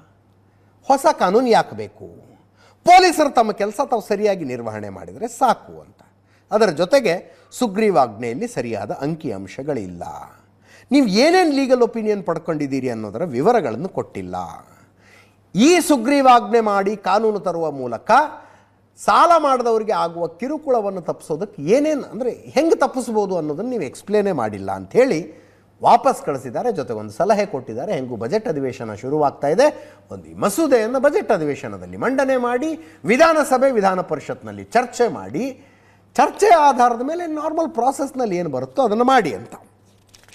S1: ಹೊಸ ಕಾನೂನು ಯಾಕೆ ಬೇಕು? ಪೊಲೀಸರು ತಮ್ಮ ಕೆಲಸ ತಾವು ಸರಿಯಾಗಿ ನಿರ್ವಹಣೆ ಮಾಡಿದರೆ ಸಾಕು ಅಂತ. ಅದರ ಜೊತೆಗೆ ಸುಗ್ರೀವಾಜ್ಞೆಯಲ್ಲಿ ಸರಿಯಾದ ಅಂಕಿಅಂಶಗಳಿಲ್ಲ. ನೀವು ಏನೇನು ಲೀಗಲ್ ಒಪಿನಿಯನ್ ಪಡ್ಕೊಂಡಿದ್ದೀರಿ ಅನ್ನೋದರ ವಿವರಗಳನ್ನು ಕೊಟ್ಟಿಲ್ಲ. ಈ ಸುಗ್ರೀವಾಜ್ಞೆ ಮಾಡಿ ಕಾನೂನು ತರುವ ಮೂಲಕ ಸಾಲ ಮಾಡಿದವರಿಗೆ ಆಗುವ ಕಿರುಕುಳವನ್ನು ತಪ್ಪಿಸೋದಕ್ಕೆ ಏನೇನು, ಅಂದರೆ ಹೆಂಗೆ ತಪ್ಪಿಸ್ಬೋದು ಅನ್ನೋದನ್ನು ನೀವು ಎಕ್ಸ್ಪ್ಲೇನೇ ಮಾಡಿಲ್ಲ ಅಂಥೇಳಿ ವಾಪಸ್ ಕಳಿಸಿದ್ದಾರೆ. ಜೊತೆಗೊಂದು ಸಲಹೆ ಕೊಟ್ಟಿದ್ದಾರೆ. ಹೆಂಗೂ ಬಜೆಟ್ ಅಧಿವೇಶನ ಶುರುವಾಗ್ತಾ ಇದೆ, ಒಂದು ಈ ಮಸೂದೆಯನ್ನು ಬಜೆಟ್ ಅಧಿವೇಶನದಲ್ಲಿ ಮಂಡನೆ ಮಾಡಿ, ವಿಧಾನಸಭೆ ವಿಧಾನ ಪರಿಷತ್ನಲ್ಲಿ ಚರ್ಚೆ ಮಾಡಿ, ಚರ್ಚೆ ಆಧಾರದ ಮೇಲೆ ನಾರ್ಮಲ್ ಪ್ರಾಸೆಸ್ನಲ್ಲಿ ಏನು ಬರುತ್ತೋ ಅದನ್ನು ಮಾಡಿ ಅಂತ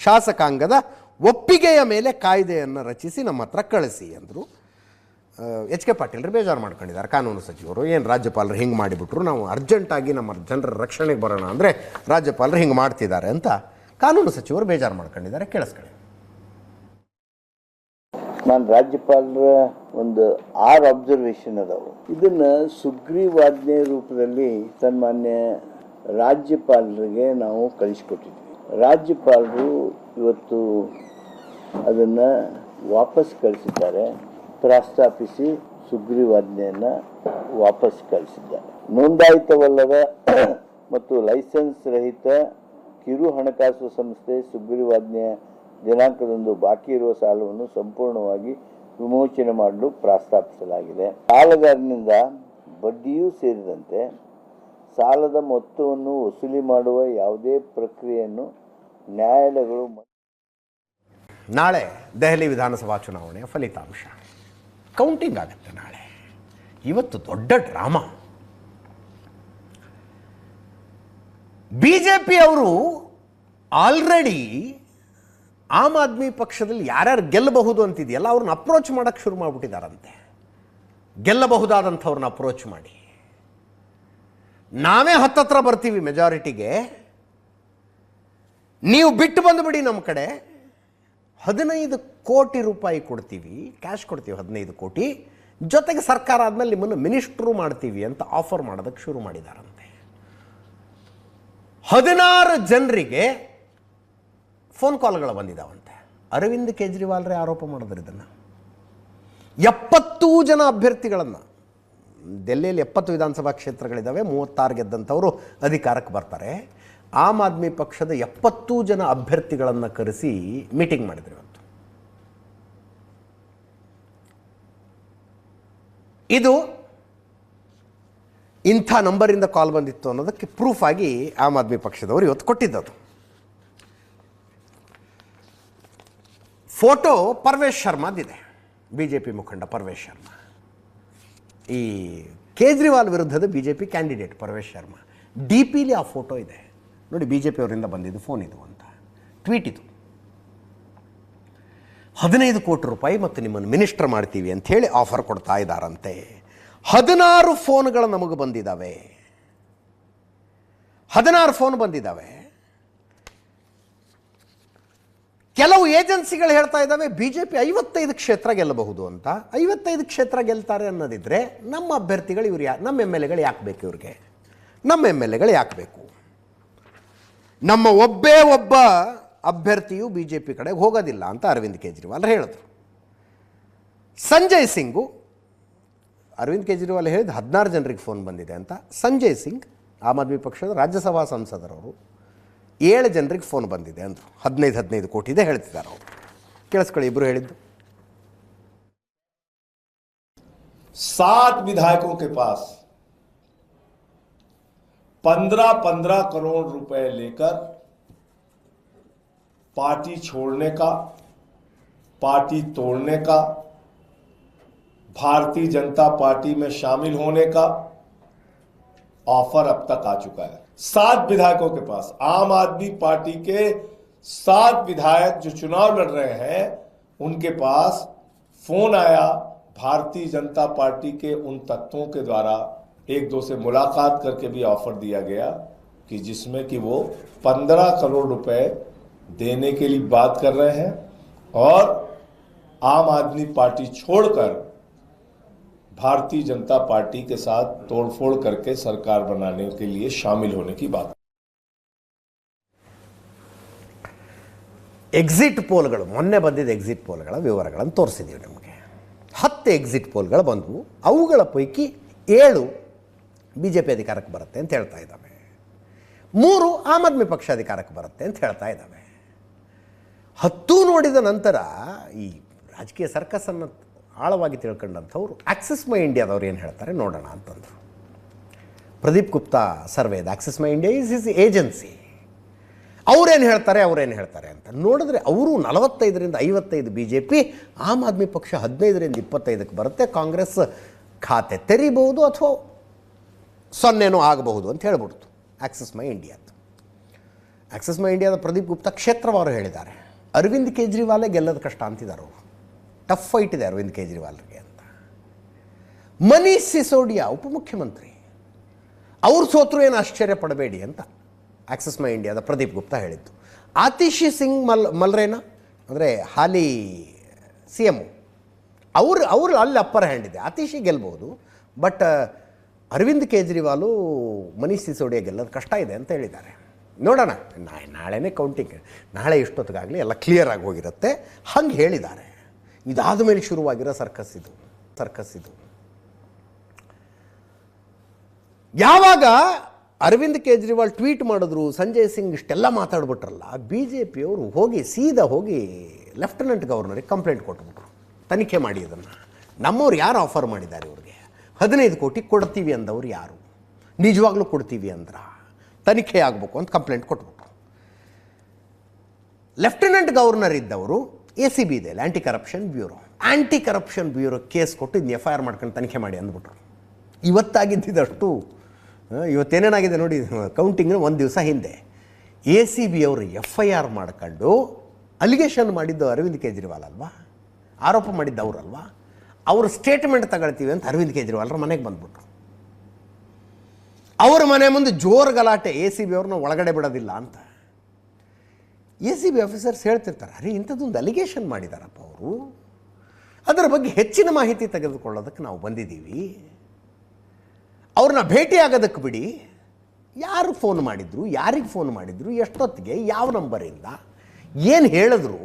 S1: ಶಾಸಕಾಂಗದ ಒಪ್ಪಿಗೆಯ ಮೇಲೆ ಕಾಯ್ದೆಯನ್ನು ರಚಿಸಿ ನಮ್ಮ ಹತ್ರ ಕಳಿಸಿ ಅಂದರು. HK ಪಾಟೀಲ್ರು ಬೇಜಾರು ಮಾಡ್ಕೊಂಡಿದ್ದಾರೆ, ಕಾನೂನು ಸಚಿವರು. ಏನು ರಾಜ್ಯಪಾಲರು ಹಿಂಗೆ ಮಾಡಿಬಿಟ್ರು, ನಾವು ಅರ್ಜೆಂಟಾಗಿ ನಮ್ಮ ಜನರ ರಕ್ಷಣೆಗೆ ಬರೋಣ ಅಂದರೆ ರಾಜ್ಯಪಾಲರು ಹಿಂಗೆ ಮಾಡ್ತಿದ್ದಾರೆ ಅಂತ ಕಾನೂನು ಸಚಿವರು ಬೇಜಾರು ಮಾಡ್ಕೊಂಡಿದ್ದಾರೆ. ಕೇಳಿಸ್ಕೊಳ್ಳಿ.
S7: ನಾನು ರಾಜ್ಯಪಾಲರ ಒಂದು 6 ಅಬ್ಸರ್ವೇಷನ್ ಅದಾವು. ಇದನ್ನ ಸುಗ್ರೀವಾಜ್ಞೆ ರೂಪದಲ್ಲಿ ಸನ್ಮಾನ್ಯ ರಾಜ್ಯಪಾಲರಿಗೆ ನಾವು ಕಳಿಸ್ಕೊಟ್ಟಿದ್ವಿ. ರಾಜ್ಯಪಾಲರು ಇವತ್ತು ಅದನ್ನ ವಾಪಸ್ ಕಳಿಸಿದ್ದಾರೆ, ಪ್ರಸ್ತಾಪಿಸಿ ಸುಗ್ರೀವಾಜ್ಞೆಯನ್ನು ವಾಪಸ್ ಕಳಿಸಿದ್ದಾರೆ. ನೋಂದಾಯಿತವಲ್ಲದ ಮತ್ತು ಲೈಸೆನ್ಸ್ ರಹಿತ ಕಿರು ಹಣಕಾಸು ಸಂಸ್ಥೆ ಸುಗ್ರೀವಾಜ್ಞೆಯ ದಿನಾಂಕದಂದು ಬಾಕಿ ಇರುವ ಸಾಲವನ್ನು ಸಂಪೂರ್ಣವಾಗಿ ವಿಮೋಚನೆ ಮಾಡಲು ಪ್ರಸ್ತಾಪಿಸಲಾಗಿದೆ. ಸಾಲಗಾರನಿಂದ ಬಡ್ಡಿಯೂ ಸೇರಿದಂತೆ ಸಾಲದ ಮೊತ್ತವನ್ನು ವಸೂಲಿ ಮಾಡುವ ಯಾವುದೇ ಪ್ರಕ್ರಿಯೆಯನ್ನು ನ್ಯಾಯಾಲಯಗಳು
S1: ನಾಳೆ ದೆಹಲಿ ವಿಧಾನಸಭಾ ಚುನಾವಣೆಯ ಫಲಿತಾಂಶ ಕೌಂಟಿಂಗ್ ಆಗುತ್ತೆ. ನಾಳೆ ಇವತ್ತು ದೊಡ್ಡ ಡ್ರಾಮಾ. BJP ಅವರು ಆಲ್ರೆಡಿ ಆಮ್ ಆದ್ಮಿ ಪಕ್ಷದಲ್ಲಿ ಯಾರ್ಯಾರು ಗೆಲ್ಲಬಹುದು ಅಂತಿದೆಯಲ್ಲ ಅವ್ರನ್ನ ಅಪ್ರೋಚ್ ಮಾಡೋಕ್ಕೆ ಶುರು ಮಾಡಿಬಿಟ್ಟಿದ್ದಾರಂತೆ. ಗೆಲ್ಲಬಹುದಾದಂಥವ್ರನ್ನ ಅಪ್ರೋಚ್ ಮಾಡಿ, ನಾವೇ ಹತ್ತತ್ರ ಬರ್ತೀವಿ ಮೆಜಾರಿಟಿಗೆ, ನೀವು ಬಿಟ್ಟು ಬಂದುಬಿಡಿ ನಮ್ಮ ಕಡೆ, 15 ಕೋಟಿ ರೂಪಾಯಿ ಕೊಡ್ತೀವಿ, ಕ್ಯಾಶ್ ಕೊಡ್ತೀವಿ 15 ಕೋಟಿ, ಜೊತೆಗೆ ಸರ್ಕಾರ ಆದಮೇಲೆ ನಿಮ್ಮನ್ನು ಮಿನಿಸ್ಟ್ರು ಮಾಡ್ತೀವಿ ಅಂತ ಆಫರ್ ಮಾಡೋದಕ್ಕೆ ಶುರು ಮಾಡಿದಾರಂತೆ. 16 ಜನರಿಗೆ ಫೋನ್ ಕಾಲ್ಗಳು ಬಂದಿದ್ದಾವಂತೆ. ಅರವಿಂದ್ ಕೇಜ್ರಿವಾಲ್ರೇ ಆರೋಪ ಮಾಡಿದ್ರು ಇದನ್ನು. 70 ಜನ ಅಭ್ಯರ್ಥಿಗಳನ್ನು, ಡೆಲ್ಲಿಯಲ್ಲಿ 70 ವಿಧಾನಸಭಾ ಕ್ಷೇತ್ರಗಳಿದ್ದಾವೆ, 36 ಗೆದ್ದಂಥವರು ಅಧಿಕಾರಕ್ಕೆ ಬರ್ತಾರೆ. ಆಮ್ ಆದ್ಮಿ ಪಕ್ಷದ 70 ಜನ ಅಭ್ಯರ್ಥಿಗಳನ್ನು ಕರೆಸಿ ಮೀಟಿಂಗ್ ಮಾಡಿದ್ರು ಇವತ್ತು. ಇದು ಇಂಥ ನಂಬರಿಂದ ಕಾಲ್ ಬಂದಿತ್ತು ಅನ್ನೋದಕ್ಕೆ ಪ್ರೂಫ್ ಆಗಿ ಆಮ್ ಆದ್ಮಿ ಪಕ್ಷದವರು ಇವತ್ತು ಕೊಟ್ಟಿದ್ದದು. ಫೋಟೋ ಪರ್ವೇಶ್ ಶರ್ಮಾದಿದೆ, BJP ಮುಖಂಡ ಪರ್ವೇಶ್ ಶರ್ಮಾ. ಈ ಕೇಜ್ರಿವಾಲ್ ವಿರುದ್ಧದ BJP ಕ್ಯಾಂಡಿಡೇಟ್ ಪರ್ವೇಶ್ ಶರ್ಮಾ. DPಲಿ ಆ ಫೋಟೋ ಇದೆ ನೋಡಿ, BJP ಅವರಿಂದ ಬಂದಿದ್ದು ಫೋನ್ ಇದು ಅಂತ ಟ್ವೀಟ್ ಇದು. 15 ಕೋಟಿ ರೂಪಾಯಿ ಮತ್ತು ನಿಮ್ಮನ್ನು ಮಿನಿಸ್ಟರ್ ಮಾಡ್ತೀವಿ ಅಂಥೇಳಿ ಆಫರ್ ಕೊಡ್ತಾ ಇದ್ದಾರಂತೆ. 16 ಫೋನ್ಗಳು ನಮಗೆ ಬಂದಿದ್ದಾವೆ, 16 ಫೋನ್ ಬಂದಿದ್ದಾವೆ. ಕೆಲವು ಏಜೆನ್ಸಿಗಳು ಹೇಳ್ತಾ ಇದ್ದಾವೆ BJP 55 ಕ್ಷೇತ್ರ ಗೆಲ್ಲಬಹುದು ಅಂತ. 55 ಕ್ಷೇತ್ರ ಗೆಲ್ತಾರೆ ಅನ್ನೋದಿದ್ರೆ ನಮ್ಮ ಅಭ್ಯರ್ಥಿಗಳು ಇವ್ರು ನಮ್ಮ MLAಗಳು ಯಾಕೆ ಬೇಕು ಇವ್ರಿಗೆ? ನಮ್ಮ MLAಗಳು ಯಾಕೆ ಬೇಕು? ನಮ್ಮ ಒಬ್ಬ ಅಭ್ಯರ್ಥಿಯು BJP ಕಡೆಗೆ ಹೋಗೋದಿಲ್ಲ ಅಂತ ಅರವಿಂದ್ ಕೇಜ್ರಿವಾಲ್ ಹೇಳಿದ್ರು. ಸಂಜಯ್ ಸಿಂಗು, ಅರವಿಂದ್ ಕೇಜ್ರಿವಾಲ್ ಹೇಳಿದ 16 ಜನರಿಗೆ ಫೋನ್ ಬಂದಿದೆ ಅಂತ. ಸಂಜಯ್ ಸಿಂಗ್ ಆಮ್ ಆದ್ಮಿ ಪಕ್ಷದ ರಾಜ್ಯಸಭಾ ಸಂಸದರವರು 7 ಜನರಿಗೆ ಫೋನ್ ಬಂದಿದೆ ಅಂದರು. 15 ಕೋಟಿ ಇದೆ ಹೇಳ್ತಿದ್ದಾರೆ ಅವರು. ಕೇಳಿಸ್ಕೊಳ್ಳಿ ಇಬ್ಬರು ಹೇಳಿದ್ದು.
S8: 7 विधायकों के पास 15-15 करोड़ रुपए लेकर पार्टी छोड़ने का, पार्टी तोड़ने का, भारतीय जनता पार्टी में शामिल होने का ऑफर अब तक आ चुका है. 7 विधायकों के पास, आम आदमी पार्टी के 7 विधायक जो चुनाव लड़ रहे हैं, उनके पास फोन आया भारतीय जनता पार्टी के उन तत्वों के द्वारा एक दो से मुलाकात करके भी ऑफर दिया गया कि जिसमें कि वो 15 करोड़ रुपए देने के लिए बात कर रहे हैं और आम आदमी पार्टी छोड़कर भारतीय जनता पार्टी के साथ तोड़फोड़ करके सरकार बनाने के लिए शामिल होने की बात.
S1: ಎಕ್ಸಿಟ್ ಪೋಲ್ಗಳು ಮೊನ್ನೆ ಬಂದಿದ್ದ ಎಕ್ಸಿಟ್ ಪೋಲ್ಗಳ ವಿವರಗಳನ್ನು ತೋರಿಸಿದ್ದೀವಿ ನಿಮಗೆ. 10 ಎಕ್ಸಿಟ್ ಪೋಲ್ಗಳು ಬಂದವು. ಅವುಗಳ ಪೈಕಿ 7 BJP ಅಧಿಕಾರಕ್ಕೆ ಬರುತ್ತೆ ಅಂತ ಹೇಳ್ತಾ ಇದ್ದಾವೆ, 3 ಆಮ್ ಆದ್ಮಿ ಪಕ್ಷ ಅಧಿಕಾರಕ್ಕೆ ಬರುತ್ತೆ ಅಂತ ಹೇಳ್ತಾ ಇದ್ದಾವೆ. 10 ನೋಡಿದ ನಂತರ ಈ ರಾಜಕೀಯ ಸರ್ಕಸನ್ನು ಆಳವಾಗಿ ತಿಳ್ಕೊಂಡಂಥವ್ರು ಆಕ್ಸಿಸ್ ಮೈ ಇಂಡಿಯಾದವ್ರು ಏನು ಹೇಳ್ತಾರೆ ನೋಡೋಣ ಅಂತಂದರು. ಪ್ರದೀಪ್ ಗುಪ್ತಾ ಸರ್ವೇದ Axis My India is agency. ಅವರೇನು ಹೇಳ್ತಾರೆ ಅಂತ ನೋಡಿದ್ರೆ ಅವರು 45ರಿಂದ 55 BJP, ಆಮ್ ಆದ್ಮಿ ಪಕ್ಷ 15ರಿಂದ 25ಕ್ಕೆ ಬರುತ್ತೆ. ಕಾಂಗ್ರೆಸ್ ಖಾತೆ ತೆರೀಬಹುದು ಅಥವಾ 0 ಆಗಬಹುದು ಅಂತ ಹೇಳ್ಬಿಡ್ತು ಆಕ್ಸಿಸ್ ಮೈ ಇಂಡಿಯಾದ್ದು. ಆಕ್ಸಿಸ್ ಮೈ ಇಂಡಿಯಾದ ಪ್ರದೀಪ್ ಗುಪ್ತಾ ಕ್ಷೇತ್ರವಾರು ಹೇಳಿದ್ದಾರೆ. ಅರವಿಂದ್ ಕೇಜ್ರಿವಾಲೇ ಗೆಲ್ಲೋದು ಕಷ್ಟ ಅಂತಿದ್ದಾರೆ ಅವರು. ಟಫ್ ಫೈಟ್ ಇದೆ ಅರವಿಂದ್ ಕೇಜ್ರಿವಾಲ್ರಿಗೆ ಅಂತ. ಮನೀಶ್ ಸಿಸೋಡಿಯಾ ಉಪಮುಖ್ಯಮಂತ್ರಿ, ಅವ್ರು ಸೋತರು ಏನು ಆಶ್ಚರ್ಯ ಪಡಬೇಡಿ ಅಂತ ಆಕ್ಸಿಸ್ ಮೈ ಇಂಡಿಯಾದ ಪ್ರದೀಪ್ ಗುಪ್ತಾ ಹೇಳಿದ್ದು. ಆತಿಶಿ ಸಿಂಗ್ ಮಲ್ರೇನಾ ಅಂದರೆ ಹಾಲಿ CM ಅವರು ಅಲ್ಲಿ ಅಪ್ಪರ್ ಹ್ಯಾಂಡ್ ಇದೆ, ಅತಿಶಿ ಗೆಲ್ಬೋದು. ಬಟ್ ಅರವಿಂದ್ ಕೇಜ್ರಿವಾಲು ಮನೀಶ್ ಸಿಸೋಡಿಯಾ ಗೆಲ್ಲೋದು ಕಷ್ಟ ಇದೆ ಅಂತ ಹೇಳಿದ್ದಾರೆ. ನೋಡೋಣ, ನಾಳೆನೇ ಕೌಂಟಿಂಗ್, ನಾಳೆ ಇಷ್ಟೊತ್ತಿಗಾಗಲಿ ಎಲ್ಲ ಕ್ಲಿಯರ್ ಆಗಿ ಹೋಗಿರುತ್ತೆ. ಹಂಗೆ ಹೇಳಿದ್ದಾರೆ. ಇದಾದ ಮೇಲೆ ಶುರುವಾಗಿರೋ ಸರ್ಕಸ್ ಇದು. ಯಾವಾಗ ಅರವಿಂದ್ ಕೇಜ್ರಿವಾಲ್ ಟ್ವೀಟ್ ಮಾಡಿದ್ರು, ಸಂಜಯ್ ಸಿಂಗ್ ಇಷ್ಟೆಲ್ಲ ಮಾತಾಡ್ಬಿಟ್ರಲ್ಲ, ಬಿ ಜೆ ಪಿಯವರು ಸೀದಾ ಹೋಗಿ ಲೆಫ್ಟಿನೆಂಟ್ ಗವರ್ನರಿಗೆ ಕಂಪ್ಲೇಂಟ್ ಕೊಟ್ಬಿಟ್ರು, ತನಿಖೆ ಮಾಡಿ ಅದನ್ನು. ನಮ್ಮವ್ರು ಯಾರು ಆಫರ್ ಮಾಡಿದ್ದಾರೆ ಇವ್ರಿಗೆ? 15 ಕೋಟಿ ಕೊಡ್ತೀವಿ ಅಂದವ್ರು ಯಾರು? ನಿಜವಾಗ್ಲೂ ಕೊಡ್ತೀವಿ ಅಂದ್ರ? ತನಿಖೆ ಆಗಬೇಕು ಅಂತ ಕಂಪ್ಲೇಂಟ್ ಕೊಟ್ಬಿಟ್ರು. ಲೆಫ್ಟಿನೆಂಟ್ ಗವರ್ನರ್ ಇದ್ದವರು ACB ಇದೆ, ಆ್ಯಂಟಿ ಕರಪ್ಷನ್ ಬ್ಯೂರೋ ಕೇಸ್ ಕೊಟ್ಟು ಇದನ್ನ FIR ಮಾಡ್ಕೊಂಡು ತನಿಖೆ ಮಾಡಿ ಅಂದ್ಬಿಟ್ರು. ಇವತ್ತಾಗಿದ್ದಷ್ಟು ಇವತ್ತೇನೇನಾಗಿದೆ ನೋಡಿ, ಕೌಂಟಿಂಗ್ನ ಒಂದು ದಿವಸ ಹಿಂದೆ ACB ಅವರು FIR ಮಾಡ್ಕೊಂಡು ಅಲಿಗೇಷನ್ ಮಾಡಿದ್ದು ಅರವಿಂದ್ ಕೇಜ್ರಿವಾಲ್ ಅಲ್ವಾ, ಆರೋಪ ಮಾಡಿದ್ದು ಅವರಲ್ವಾ. ಅವರು ಸ್ಟೇಟ್ಮೆಂಟ್ ತಗೊಳ್ತೀವಿ ಅಂತ ಅರವಿಂದ್ ಕೇಜ್ರಿವಾಲ್ರ ಮನೆಗೆ ಬಂದ್ಬಿಟ್ರು. ಅವರ ಮನೆ ಮುಂದೆ ಜೋರು ಗಲಾಟೆ, ACB ಅವ್ರನ್ನ ಒಳಗಡೆ ಬಿಡೋದಿಲ್ಲ ಅಂತ. ACB ಆಫೀಸರ್ಸ್ ಹೇಳ್ತಿರ್ತಾರೆ, ಅರೆ ಇಂಥದ್ದೊಂದು ಅಲಿಗೇಷನ್ ಮಾಡಿದಾರಪ್ಪ ಅವರು, ಅದರ ಬಗ್ಗೆ ಹೆಚ್ಚಿನ ಮಾಹಿತಿ ತೆಗೆದುಕೊಳ್ಳೋದಕ್ಕೆ ನಾವು ಬಂದಿದ್ದೀವಿ, ಅವ್ರನ್ನ ಭೇಟಿ ಆಗೋದಕ್ಕೆ ಬಿಡಿ, ಯಾರು ಫೋನ್ ಮಾಡಿದ್ರು, ಯಾರಿಗೆ ಫೋನ್ ಮಾಡಿದ್ರು, ಎಷ್ಟೊತ್ತಿಗೆ, ಯಾವ ನಂಬರಿಂದ, ಏನು ಹೇಳಿದ್ರು,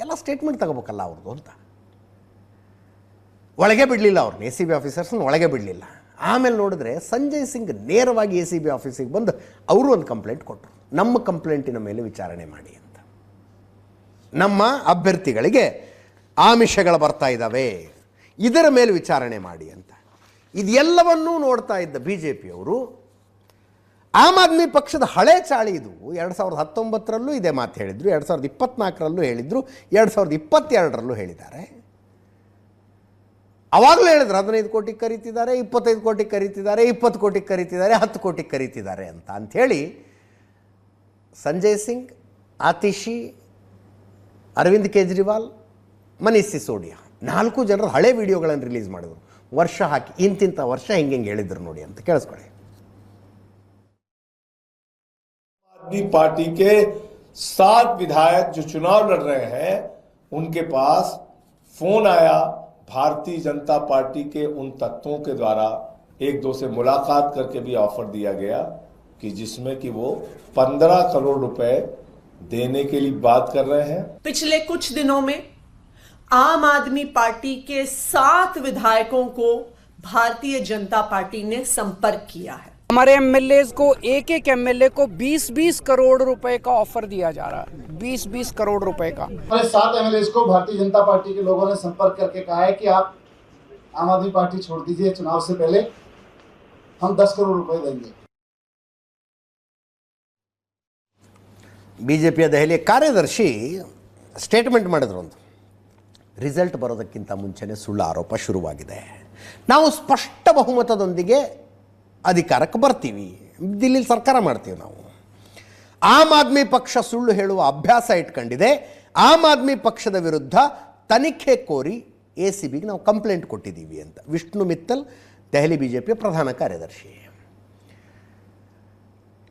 S1: ಎಲ್ಲ ಸ್ಟೇಟ್ಮೆಂಟ್ ತಗೋಬೇಕಲ್ಲ ಅವ್ರದ್ದು ಅಂತ. ಒಳಗೆ ಬಿಡಲಿಲ್ಲ ಅವ್ರನ್ನ, ACB ಆಫೀಸರ್ಸ್ನ ಒಳಗೆ ಬಿಡಲಿಲ್ಲ. ಆಮೇಲೆ ನೋಡಿದ್ರೆ ಸಂಜಯ್ ಸಿಂಗ್ ನೇರವಾಗಿ ACB ಆಫೀಸಿಗೆ ಬಂದು ಅವರು ಒಂದು ಕಂಪ್ಲೇಂಟ್ ಕೊಟ್ಟರು, ನಮ್ಮ ಕಂಪ್ಲೇಂಟಿನ ಮೇಲೆ ವಿಚಾರಣೆ ಮಾಡಿ ಅಂತ. ನಮ್ಮ ಅಭ್ಯರ್ಥಿಗಳಿಗೆ ಆಮಿಷಗಳು ಬರ್ತಾ ಇದ್ದಾವೆ, ಇದರ ಮೇಲೆ ವಿಚಾರಣೆ ಮಾಡಿ ಅಂತ. ಇದೆಲ್ಲವನ್ನೂ ನೋಡ್ತಾ ಇದ್ದ BJPಯವರು, ಆಮ್ ಆದ್ಮಿ ಪಕ್ಷದ ಹಳೆ ಚಾಳಿ ಇದು, 2019ರಲ್ಲೂ ಇದೇ ಮಾತು ಹೇಳಿದರು, 2024ರಲ್ಲೂ ಹೇಳಿದರು, 2022ರಲ್ಲೂ ಹೇಳಿದ್ದಾರೆ. ಅವಾಗಲೂ ಹೇಳಿದ್ರು 15 ಕೋಟಿಗೆ ಕರೀತಿದ್ದಾರೆ, 25 ಕೋಟಿಗೆ ಕರೀತಿದ್ದಾರೆ, 20 ಕೋಟಿಗೆ ಕರೀತಿದ್ದಾರೆ, 10 ಕೋಟಿಗೆ ಕರೀತಿದ್ದಾರೆ ಅಂತ ಅಂಥೇಳಿ ಸಂಜಯ್ ಸಿಂಗ್, ಆತಿಶಿ, ಅರವಿಂದ್ ಕೇಜ್ರಿವಾಲ್, ಮನೀಶ್ ಸಿಸೋಡಿಯಾ 4 ಜನರ ಹಳೆ ವಿಡಿಯೋಗಳನ್ನು ರಿಲೀಸ್ ಮಾಡಿದ್ರು, ವರ್ಷ ಹಾಕಿ ಇಂತಿಂಥ ವರ್ಷ ಹಿಂಗೆ ಹೇಳಿದ್ರು ನೋಡಿ ಅಂತ ಕೇಳಿಸ್ಕೊಳ್ಳಿ.
S8: आदमी पार्टी के 7 विधायक जो चुनाव लड़ रहे हैं, उनके पास फोन आया भारतीय जनता पार्टी के उन तत्वों के द्वारा, एक दो से मुलाकात करके भी ऑफर दिया गया कि जिसमें कि वो 15 करोड़ रुपए देने के लिए बात कर रहे हैं.
S9: पिछले कुछ दिनों में आम आदमी पार्टी के 7 विधायकों को भारतीय जनता पार्टी ने संपर्क किया है.
S10: हमारे MLA को एक MLA को 20-20 करोड़ रुपए का ऑफर दिया जा रहा है, 20-20 करोड़ रुपए का.
S11: हमारे 7 MLA को भारतीय जनता पार्टी के लोगों ने संपर्क करके कहा है कि आप आम आदमी पार्टी छोड़ दीजिए, चुनाव से पहले हम 10 करोड़ रुपए देंगे.
S1: BJPಯ ದೆಹಲಿಯ ಕಾರ್ಯದರ್ಶಿ ಸ್ಟೇಟ್ಮೆಂಟ್ ಮಾಡಿದ್ರು, ಒಂದು ರಿಸಲ್ಟ್ ಬರೋದಕ್ಕಿಂತ ಮುಂಚೆನೇ ಸುಳ್ಳು ಆರೋಪ ಶುರುವಾಗಿದೆ, ನಾವು ಸ್ಪಷ್ಟ ಬಹುಮತದೊಂದಿಗೆ ಅಧಿಕಾರಕ್ಕೆ ಬರ್ತೀವಿ, ದಿಲ್ಲಿಲಿ ಸರ್ಕಾರ ಮಾಡ್ತೀವಿ ನಾವು. ಆಮ್ ಆದ್ಮಿ ಪಕ್ಷ ಸುಳ್ಳು ಹೇಳುವ ಅಭ್ಯಾಸ ಇಟ್ಕೊಂಡಿದೆ, ಆಮ್ ಆದ್ಮಿ ಪಕ್ಷದ ವಿರುದ್ಧ ತನಿಖೆ ಕೋರಿ ACBಗೆ ನಾವು ಕಂಪ್ಲೇಂಟ್ ಕೊಟ್ಟಿದ್ದೀವಿ ಅಂತ ವಿಷ್ಣು ಮಿತ್ತಲ್, ದೆಹಲಿ BJPಯ ಪ್ರಧಾನ ಕಾರ್ಯದರ್ಶಿ.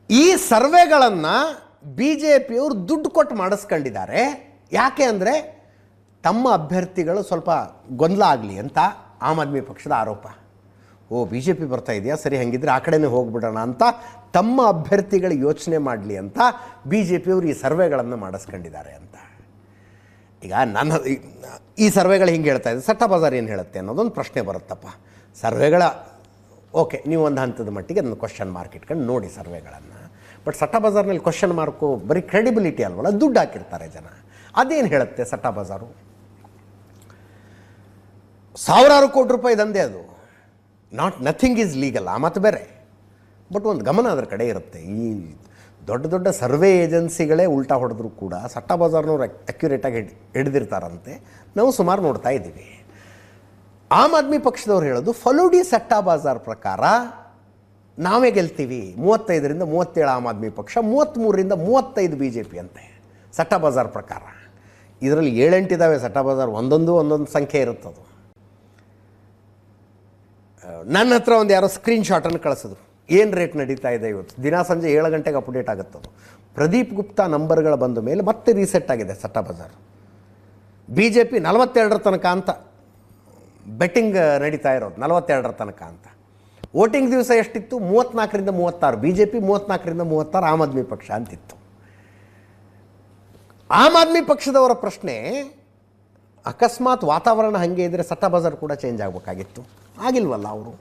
S1: ಈ ಸರ್ವೆಗಳನ್ನು BJPಯವರು ದುಡ್ಡು ಕೊಟ್ಟು ಮಾಡಿಸ್ಕೊಂಡಿದ್ದಾರೆ. ಯಾಕೆ ಅಂದರೆ ತಮ್ಮ ಅಭ್ಯರ್ಥಿಗಳು ಸ್ವಲ್ಪ ಗೊಂದಲ ಆಗಲಿ ಅಂತ ಆಮ್ ಆದ್ಮಿ ಪಕ್ಷದ ಆರೋಪ. BJP ಬರ್ತಾ ಇದೆಯಾ, ಸರಿ ಹಂಗಿದ್ರೆ ಆ ಕಡೆನೇ ಹೋಗ್ಬಿಡೋಣ ಅಂತ ತಮ್ಮ ಅಭ್ಯರ್ಥಿಗಳು ಯೋಚನೆ ಮಾಡಲಿ ಅಂತ BJPಯವರು ಈ ಸರ್ವೆಗಳನ್ನು ಮಾಡಿಸ್ಕೊಂಡಿದ್ದಾರೆ ಅಂತ. ಈಗ ಈ ಸರ್ವೆಗಳು ಹಿಂಗೆ ಹೇಳ್ತಾ ಇದೆ, ಸಟ್ಟ ಬಜಾರ್ ಏನು ಹೇಳುತ್ತೆ ಅನ್ನೋದೊಂದು ಪ್ರಶ್ನೆ ಬರುತ್ತಪ್ಪ. ಸರ್ವೆಗಳ ಓಕೆ, ನೀವು ಒಂದು ಹಂತದ ಮಟ್ಟಿಗೆ ಅದನ್ನು ಕ್ವಶನ್ ಮಾರ್ಕ್ ಇಟ್ಕೊಂಡು ನೋಡಿ ಸರ್ವೆಗಳನ್ನು. ಬಟ್ ಸಟ್ಟ ಬಜಾರ್ನಲ್ಲಿ ಕ್ವಶನ್ ಮಾರ್ಕು ಬರೀ ಕ್ರೆಡಿಬಿಲಿಟಿ ಅಲ್ವಲ್ಲ, ದುಡ್ಡು ಹಾಕಿರ್ತಾರೆ ಜನ. ಅದೇನು ಹೇಳುತ್ತೆ ಸಟ್ಟ ಬಜಾರು? ಸಾವಿರಾರು ಕೋಟಿ ರೂಪಾಯಿ ದಂಧೆ ಅದು. ನಥಿಂಗ್ ಈಸ್ ಲೀಗಲ್, ಆ ಮಾತು ಬೇರೆ. ಬಟ್ ಒಂದು ಗಮನ ಅದರ ಕಡೆ ಇರುತ್ತೆ. ಈ ದೊಡ್ಡ ದೊಡ್ಡ ಸರ್ವೆ ಏಜೆನ್ಸಿಗಳೇ ಉಲ್ಟಾ ಹೊಡೆದ್ರು ಕೂಡ ಸಟ್ಟ ಬಜಾರ್ನವ್ರು ಅಕ್ಯುರೇಟಾಗಿ ಹಿಡಿದಿರ್ತಾರಂತೆ. ನಾವು ಸುಮಾರು ನೋಡ್ತಾ ಇದ್ದೀವಿ. ಆಮ್ ಆದ್ಮಿ ಪಕ್ಷದವ್ರು ಹೇಳೋದು ಫಲೂಡಿ ಸಟ್ಟಾ ಬಜಾರ್ ಪ್ರಕಾರ ನಾವೇ ಗೆಲ್ತೀವಿ, 35ರಿಂದ 37 ಆಮ್ ಆದ್ಮಿ ಪಕ್ಷ, 33ರಿಂದ 35 BJP ಅಂತೆ ಸಟ್ಟಾ ಬಜಾರ್ ಪ್ರಕಾರ. ಇದರಲ್ಲಿ 7-8 ಇದ್ದಾವೆ ಸಟ್ಟಾ ಬಜಾರ್, ಒಂದೊಂದು ಸಂಖ್ಯೆ ಇರುತ್ತದು. ನನ್ನ ಹತ್ರ ಒಂದು ಯಾರೋ ಸ್ಕ್ರೀನ್ಶಾಟನ್ನು ಕಳಿಸಿದ್ರು, ಏನು ರೇಟ್ ನಡೀತಾ ಇದೆ ಇವತ್ತು, ದಿನ ಸಂಜೆ 7 ಗಂಟೆಗೆ ಅಪ್ಡೇಟ್ ಆಗುತ್ತದು. ಪ್ರದೀಪ್ ಗುಪ್ತಾ ನಂಬರ್ಗಳ ಬಂದ ಮೇಲೆ ಮತ್ತೆ ರೀಸೆಟ್ ಆಗಿದೆ ಸಟ್ಟಾ ಬಜಾರ್. BJP 42 ತನಕ ಅಂತ ಬೆಟ್ಟಿಂಗ್ ನಡೀತಾ ಇರೋದು 42ರ ತನಕ ಅಂತ. ವೋಟಿಂಗ್ ದಿವಸ ಎಷ್ಟಿತ್ತು? 34ರಿಂದ 36 ಬಿ ಜೆ ಪಿ, 34ರಿಂದ 36 ಆಮ್ ಆದ್ಮಿ ಪಕ್ಷ ಅಂತಿತ್ತು. ಆಮ್ ಆದ್ಮಿ ಪಕ್ಷದವರ ಪ್ರಶ್ನೆ, ಅಕಸ್ಮಾತ್ ವಾತಾವರಣ ಹಾಗೆ ಇದ್ದರೆ ಸಟ್ಟ ಬಜಾರ್ ಕೂಡ ಚೇಂಜ್ ಆಗಬೇಕಾಗಿತ್ತು. ಆಗಿಲ್ವಲ್ಲ ಅವರು,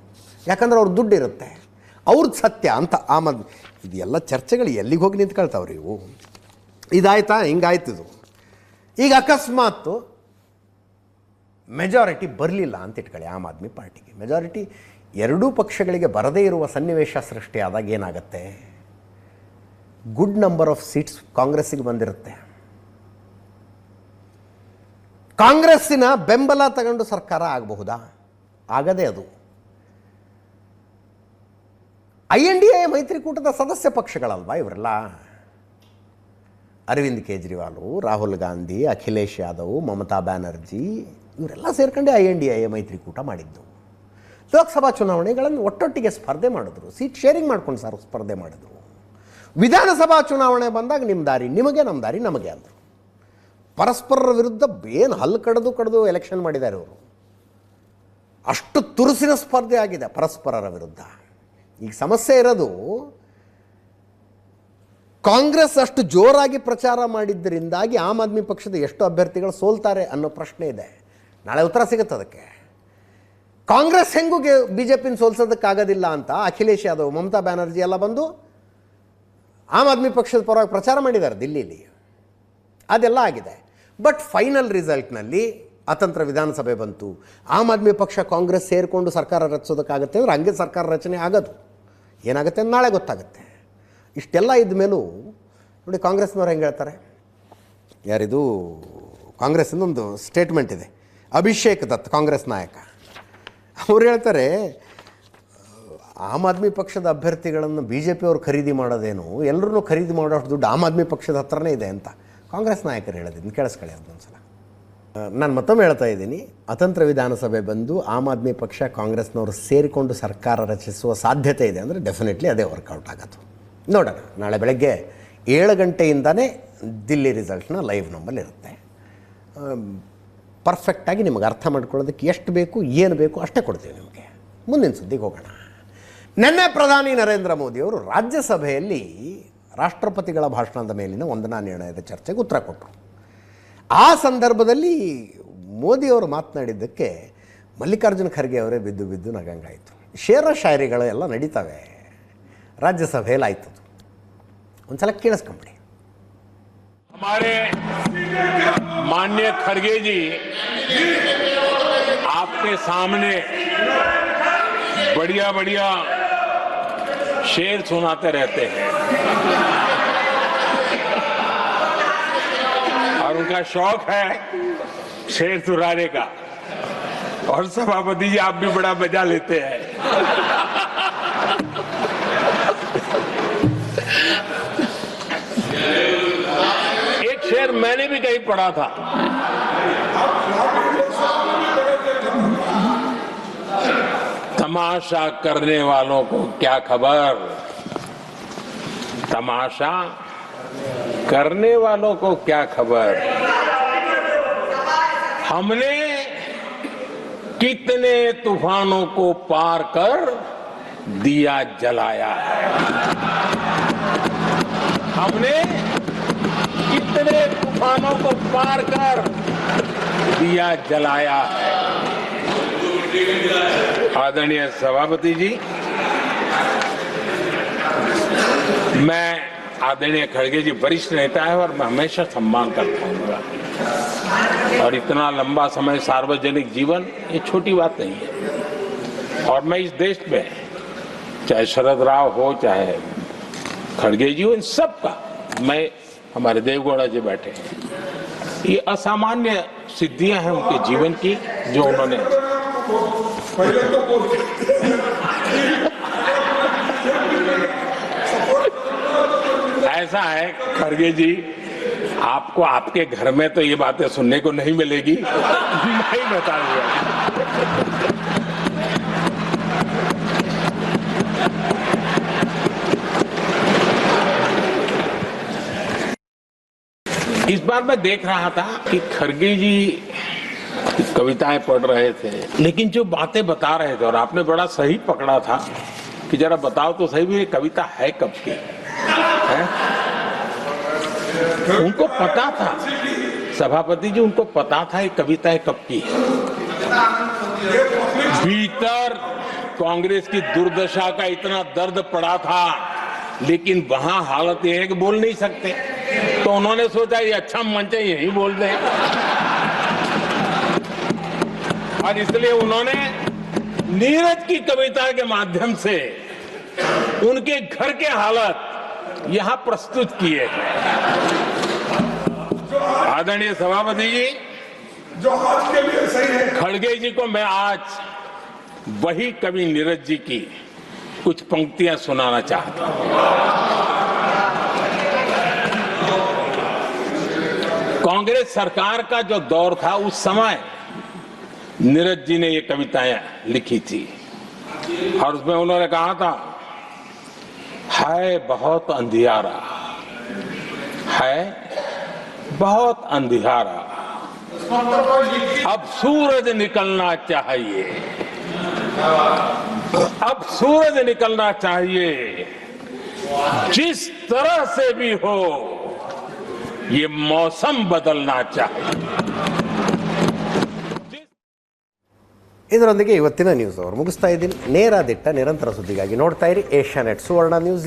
S1: ಯಾಕಂದ್ರೆ ಅವ್ರ ದುಡ್ಡು ಇರುತ್ತೆ, ಅವ್ರದ್ದು ಸತ್ಯ ಅಂತ ಆಮ್ ಆದ್ಮಿ. ಇದೆಲ್ಲ ಚರ್ಚೆಗಳು ಎಲ್ಲಿಗೆ ಹೋಗಿ ನಿಂತ್ಕೊಳ್ತಾವ್ರಿ ಇವು. ಇದಾಯ್ತಾ? ಹಿಂಗಾಯ್ತಿದು. ಈಗ ಅಕಸ್ಮಾತ್ ಮೆಜಾರಿಟಿ ಬರಲಿಲ್ಲ ಅಂತ ಇಟ್ಕೊಳ್ಳಿ ಆಮ್ ಆದ್ಮಿ ಪಾರ್ಟಿಗೆ. ಮೆಜಾರಿಟಿ ಎರಡೂ ಪಕ್ಷಗಳಿಗೆ ಬರದೇ ಇರುವ ಸನ್ನಿವೇಶ ಸೃಷ್ಟಿಯಾದಾಗ ಏನಾಗುತ್ತೆ? ಗುಡ್ ನಂಬರ್ ಆಫ್ ಸೀಟ್ಸ್ ಕಾಂಗ್ರೆಸ್ಸಿಗೆ ಬಂದಿರುತ್ತೆ. ಕಾಂಗ್ರೆಸ್ಸಿನ ಬೆಂಬಲ ತಗೊಂಡು ಸರ್ಕಾರ ಆಗಬಹುದಾ? ಆಗದೇ. ಅದು INDA ಮೈತ್ರಿಕೂಟದ ಸದಸ್ಯ ಪಕ್ಷಗಳಲ್ವಾ ಇವರೆಲ್ಲ. ಅರವಿಂದ್ ಕೇಜ್ರಿವಾಲು, ರಾಹುಲ್ ಗಾಂಧಿ, ಅಖಿಲೇಶ್ ಯಾದವ್, ಮಮತಾ ಬ್ಯಾನರ್ಜಿ ಇವರೆಲ್ಲ ಸೇರ್ಕೊಂಡೆ INDA ಮೈತ್ರಿಕೂಟ ಮಾಡಿದ್ದು. ಲೋಕಸಭಾ ಚುನಾವಣೆಗಳನ್ನು ಒಟ್ಟೊಟ್ಟಿಗೆ ಸ್ಪರ್ಧೆ ಮಾಡಿದ್ರು, ಸೀಟ್ ಶೇರಿಂಗ್ ಮಾಡ್ಕೊಂಡು ಸ್ಪರ್ಧೆ ಮಾಡಿದ್ರು. ವಿಧಾನಸಭಾ ಚುನಾವಣೆ ಬಂದಾಗ ನಿಮ್ಮ ದಾರಿ ನಿಮಗೆ, ನಮ್ಮ ದಾರಿ ನಮಗೆ ಅಂದರು. ಪರಸ್ಪರರ ವಿರುದ್ಧ ಏನು ಹಲ್ಲು ಕಡಿದು ಎಲೆಕ್ಷನ್ ಮಾಡಿದ್ದಾರೆ ಅವರು. ಅಷ್ಟು ತುರುಸಿನ ಸ್ಪರ್ಧೆ ಆಗಿದೆ ಪರಸ್ಪರರ ವಿರುದ್ಧ. ಈಗ ಸಮಸ್ಯೆ ಇರೋದು, ಕಾಂಗ್ರೆಸ್ ಅಷ್ಟು ಜೋರಾಗಿ ಪ್ರಚಾರ ಮಾಡಿದ್ದರಿಂದಾಗಿ ಆಮ್ ಆದ್ಮಿ ಪಕ್ಷದ ಎಷ್ಟು ಅಭ್ಯರ್ಥಿಗಳು ಸೋಲ್ತಾರೆ ಅನ್ನೋ ಪ್ರಶ್ನೆ ಇದೆ. ನಾಳೆ ಉತ್ತರ ಸಿಗುತ್ತೆ ಅದಕ್ಕೆ. ಕಾಂಗ್ರೆಸ್ ಹೆಂಗೂ BJPನ ಸೋಲ್ಸೋದಕ್ಕಾಗೋದಿಲ್ಲ ಅಂತ ಅಖಿಲೇಶ್ ಯಾದವ್, ಮಮತಾ ಬ್ಯಾನರ್ಜಿ ಎಲ್ಲ ಬಂದು ಆಮ್ ಆದ್ಮಿ ಪಕ್ಷದ ಪರವಾಗಿ ಪ್ರಚಾರ ಮಾಡಿದ್ದಾರೆ ದಿಲ್ಲಿಲಿ. ಅದೆಲ್ಲ ಆಗಿದೆ. ಬಟ್ ಫೈನಲ್ ರಿಸಲ್ಟ್ನಲ್ಲಿ ಅತಂತ್ರ ವಿಧಾನಸಭೆ ಬಂತು. ಆಮ್ ಆದ್ಮಿ ಪಕ್ಷ ಕಾಂಗ್ರೆಸ್ ಸೇರಿಕೊಂಡು ಸರ್ಕಾರ ರಚಿಸೋದಕ್ಕಾಗತ್ತೆ ಅಂದರೆ ಹಂಗೆ ಸರ್ಕಾರ ರಚನೆ ಆಗೋದು. ಏನಾಗುತ್ತೆ ಅಂತ ನಾಳೆ ಗೊತ್ತಾಗುತ್ತೆ. ಇಷ್ಟೆಲ್ಲ ಇದ್ದ ಮೇಲೂ ನೋಡಿ ಕಾಂಗ್ರೆಸ್ನವ್ರು ಹೆಂಗೆ ಹೇಳ್ತಾರೆ. ಯಾರಿದು ಕಾಂಗ್ರೆಸ್ಸಿಂದ ಒಂದು ಸ್ಟೇಟ್ಮೆಂಟ್ ಇದೆ, ಅಭಿಷೇಕ್ ದತ್ ಕಾಂಗ್ರೆಸ್ ನಾಯಕ. ಅವ್ರು ಹೇಳ್ತಾರೆ, ಆಮ್ ಆದ್ಮಿ ಪಕ್ಷದ ಅಭ್ಯರ್ಥಿಗಳನ್ನು BJP ಅವರು ಖರೀದಿ ಮಾಡೋದೇನು, ಎಲ್ಲರೂ ಖರೀದಿ ಮಾಡೋಷ್ಟು ದುಡ್ಡು ಆಮ್ ಆದ್ಮಿ ಪಕ್ಷದ ಹತ್ರನೇ ಇದೆ ಅಂತ ಕಾಂಗ್ರೆಸ್ ನಾಯಕರು ಹೇಳೋದಿನ್ನು ಕೇಳಿಸ್ಕೊಳ್ಳಿ ಅದೊಂದ್ಸಲ. ನಾನು ಮತ್ತೊಮ್ಮೆ ಹೇಳ್ತಾ ಇದ್ದೀನಿ, ಅತಂತ್ರ ವಿಧಾನಸಭೆ ಬಂದು ಆಮ್ ಆದ್ಮಿ ಪಕ್ಷ ಕಾಂಗ್ರೆಸ್ನವರು ಸೇರಿಕೊಂಡು ಸರ್ಕಾರ ರಚಿಸುವ ಸಾಧ್ಯತೆ ಇದೆ ಅಂದರೆ ಡೆಫಿನೆಟ್ಲಿ ಅದೇ ವರ್ಕೌಟ್ ಆಗೋದು. ನೋಡೋಣ, ನಾಳೆ ಬೆಳಗ್ಗೆ 7 ಗಂಟೆಯಿಂದನೇ ದಿಲ್ಲಿ ರಿಸಲ್ಟ್ನ ಲೈವ್ ನಮ್ಮಲ್ಲಿರುತ್ತೆ. ಪರ್ಫೆಕ್ಟಾಗಿ ನಿಮಗೆ ಅರ್ಥ ಮಾಡ್ಕೊಳ್ಳೋದಕ್ಕೆ ಎಷ್ಟು ಬೇಕು ಏನು ಬೇಕು ಅಷ್ಟೇ ಕೊಡ್ತೀವಿ ನಿಮಗೆ. ಮುಂದಿನ ಸುದ್ದಿಗೆ ಹೋಗೋಣ. ನಿನ್ನೆ ಪ್ರಧಾನಿ ನರೇಂದ್ರ ಮೋದಿಯವರು ರಾಜ್ಯಸಭೆಯಲ್ಲಿ ರಾಷ್ಟ್ರಪತಿಗಳ ಭಾಷಣದ ಮೇಲಿನ ವಂದನಾ ನಿರ್ಣಯದ ಚರ್ಚೆಗೆ ಉತ್ತರ ಕೊಟ್ಟರು. ಆ ಸಂದರ್ಭದಲ್ಲಿ ಮೋದಿಯವರು ಮಾತನಾಡಿದ್ದಕ್ಕೆ ಮಲ್ಲಿಕಾರ್ಜುನ ಖರ್ಗೆ ಅವರೇ ಬಿದ್ದು ನಗಂಗಾಯಿತು. ಶೇರ ಶಾಯರಿಗಳು ಎಲ್ಲ ನಡೀತವೆ ರಾಜ್ಯಸಭೆಯಲ್ಲಿ. ಆಯ್ತು, ಒಂದ್ಸಲ ಕೇಳಿಸ್ಕೊಂಬಿಡಿ.
S12: हमारे माननीय खड़गे जी आपके सामने बढ़िया बढ़िया शेर सुनाते रहते हैं और उनका शौक है शेर सुनाने का। और सभापति जी आप भी बड़ा मजा लेते हैं। शेर मैंने भी कहीं पढ़ा था, तमाशा करने वालों को क्या खबर, तमाशा करने वालों को क्या खबर, हमने कितने तूफानों को पार कर दिया जलाया है, हमने कितने तूफानों को पार कर दिया जलाया है। आदरणीय सभापति जी, मैं आदरणीय खड़गे जी वरिष्ठ नेता है और मैं हमेशा सम्मान करता हूँ और इतना लंबा समय सार्वजनिक जीवन ये छोटी बात नहीं है। और मैं इस देश में चाहे शरद राव हो चाहे खड़गे जी हो, इन सब का, मैं हमारे देवगौड़ा जी बैठे हैं, ये असामान्य सिद्धियां हैं उनके जीवन की जो उन्होंने ऐसा है खड़गे जी, आपको आपके घर में तो ये बातें सुनने को नहीं मिलेगी, नहीं बताऊंगा। इस बार मैं देख रहा था कि खड़गे जी कविताएं पढ़ रहे थे, लेकिन जो बातें बता रहे थे और आपने बड़ा सही पकड़ा था कि जरा बताओ तो सही भी ये कविता है कब की है? उनको पता था, सभापति जी उनको पता था ये कविताएं कब की है। भीतर कांग्रेस की दुर्दशा का इतना दर्द पड़ा था, लेकिन वहां हालत यह है कि बोल नहीं सकते, तो उन्होंने सोचा ये अच्छा मंच है यही बोल दें, और इसलिए उन्होंने नीरज की कविता के माध्यम से उनके घर के हालत यहां प्रस्तुत किए हैं। आदरणीय सभापति जी,
S8: जो आज के लिए सही है,
S12: खड़गे जी को मैं आज वही कवि नीरज जी की कुछ पंक्तियां सुनाना चाहता हूं। कांग्रेस सरकार का जो दौर था उस समय नीरज जी ने ये कविताएं लिखी थी और उसमें उन्होंने कहा था, है बहुत अंधियारा, है बहुत अंधियारा, अब सूरज निकलना चाहिए, अब सूरज निकलना चाहिए, जिस तरह से भी हो ये मौसम बदलना चाहिए।
S1: ಇದರೊಂದಿಗೆ ಇವತ್ತಿನ ನ್ಯೂಸ್ ಅವರು ಮುಗಿಸ್ತಾ ಇದ್ದೀನಿ. ನೇರ ದಿಟ್ಟ ನಿರಂತರ ಸುದ್ದಿಗಾಗಿ ನೋಡ್ತಾ ಇರಿ ಏಷ್ಯಾನೆಟ್ ಸುವರ್ಣ ನ್ಯೂಸ್.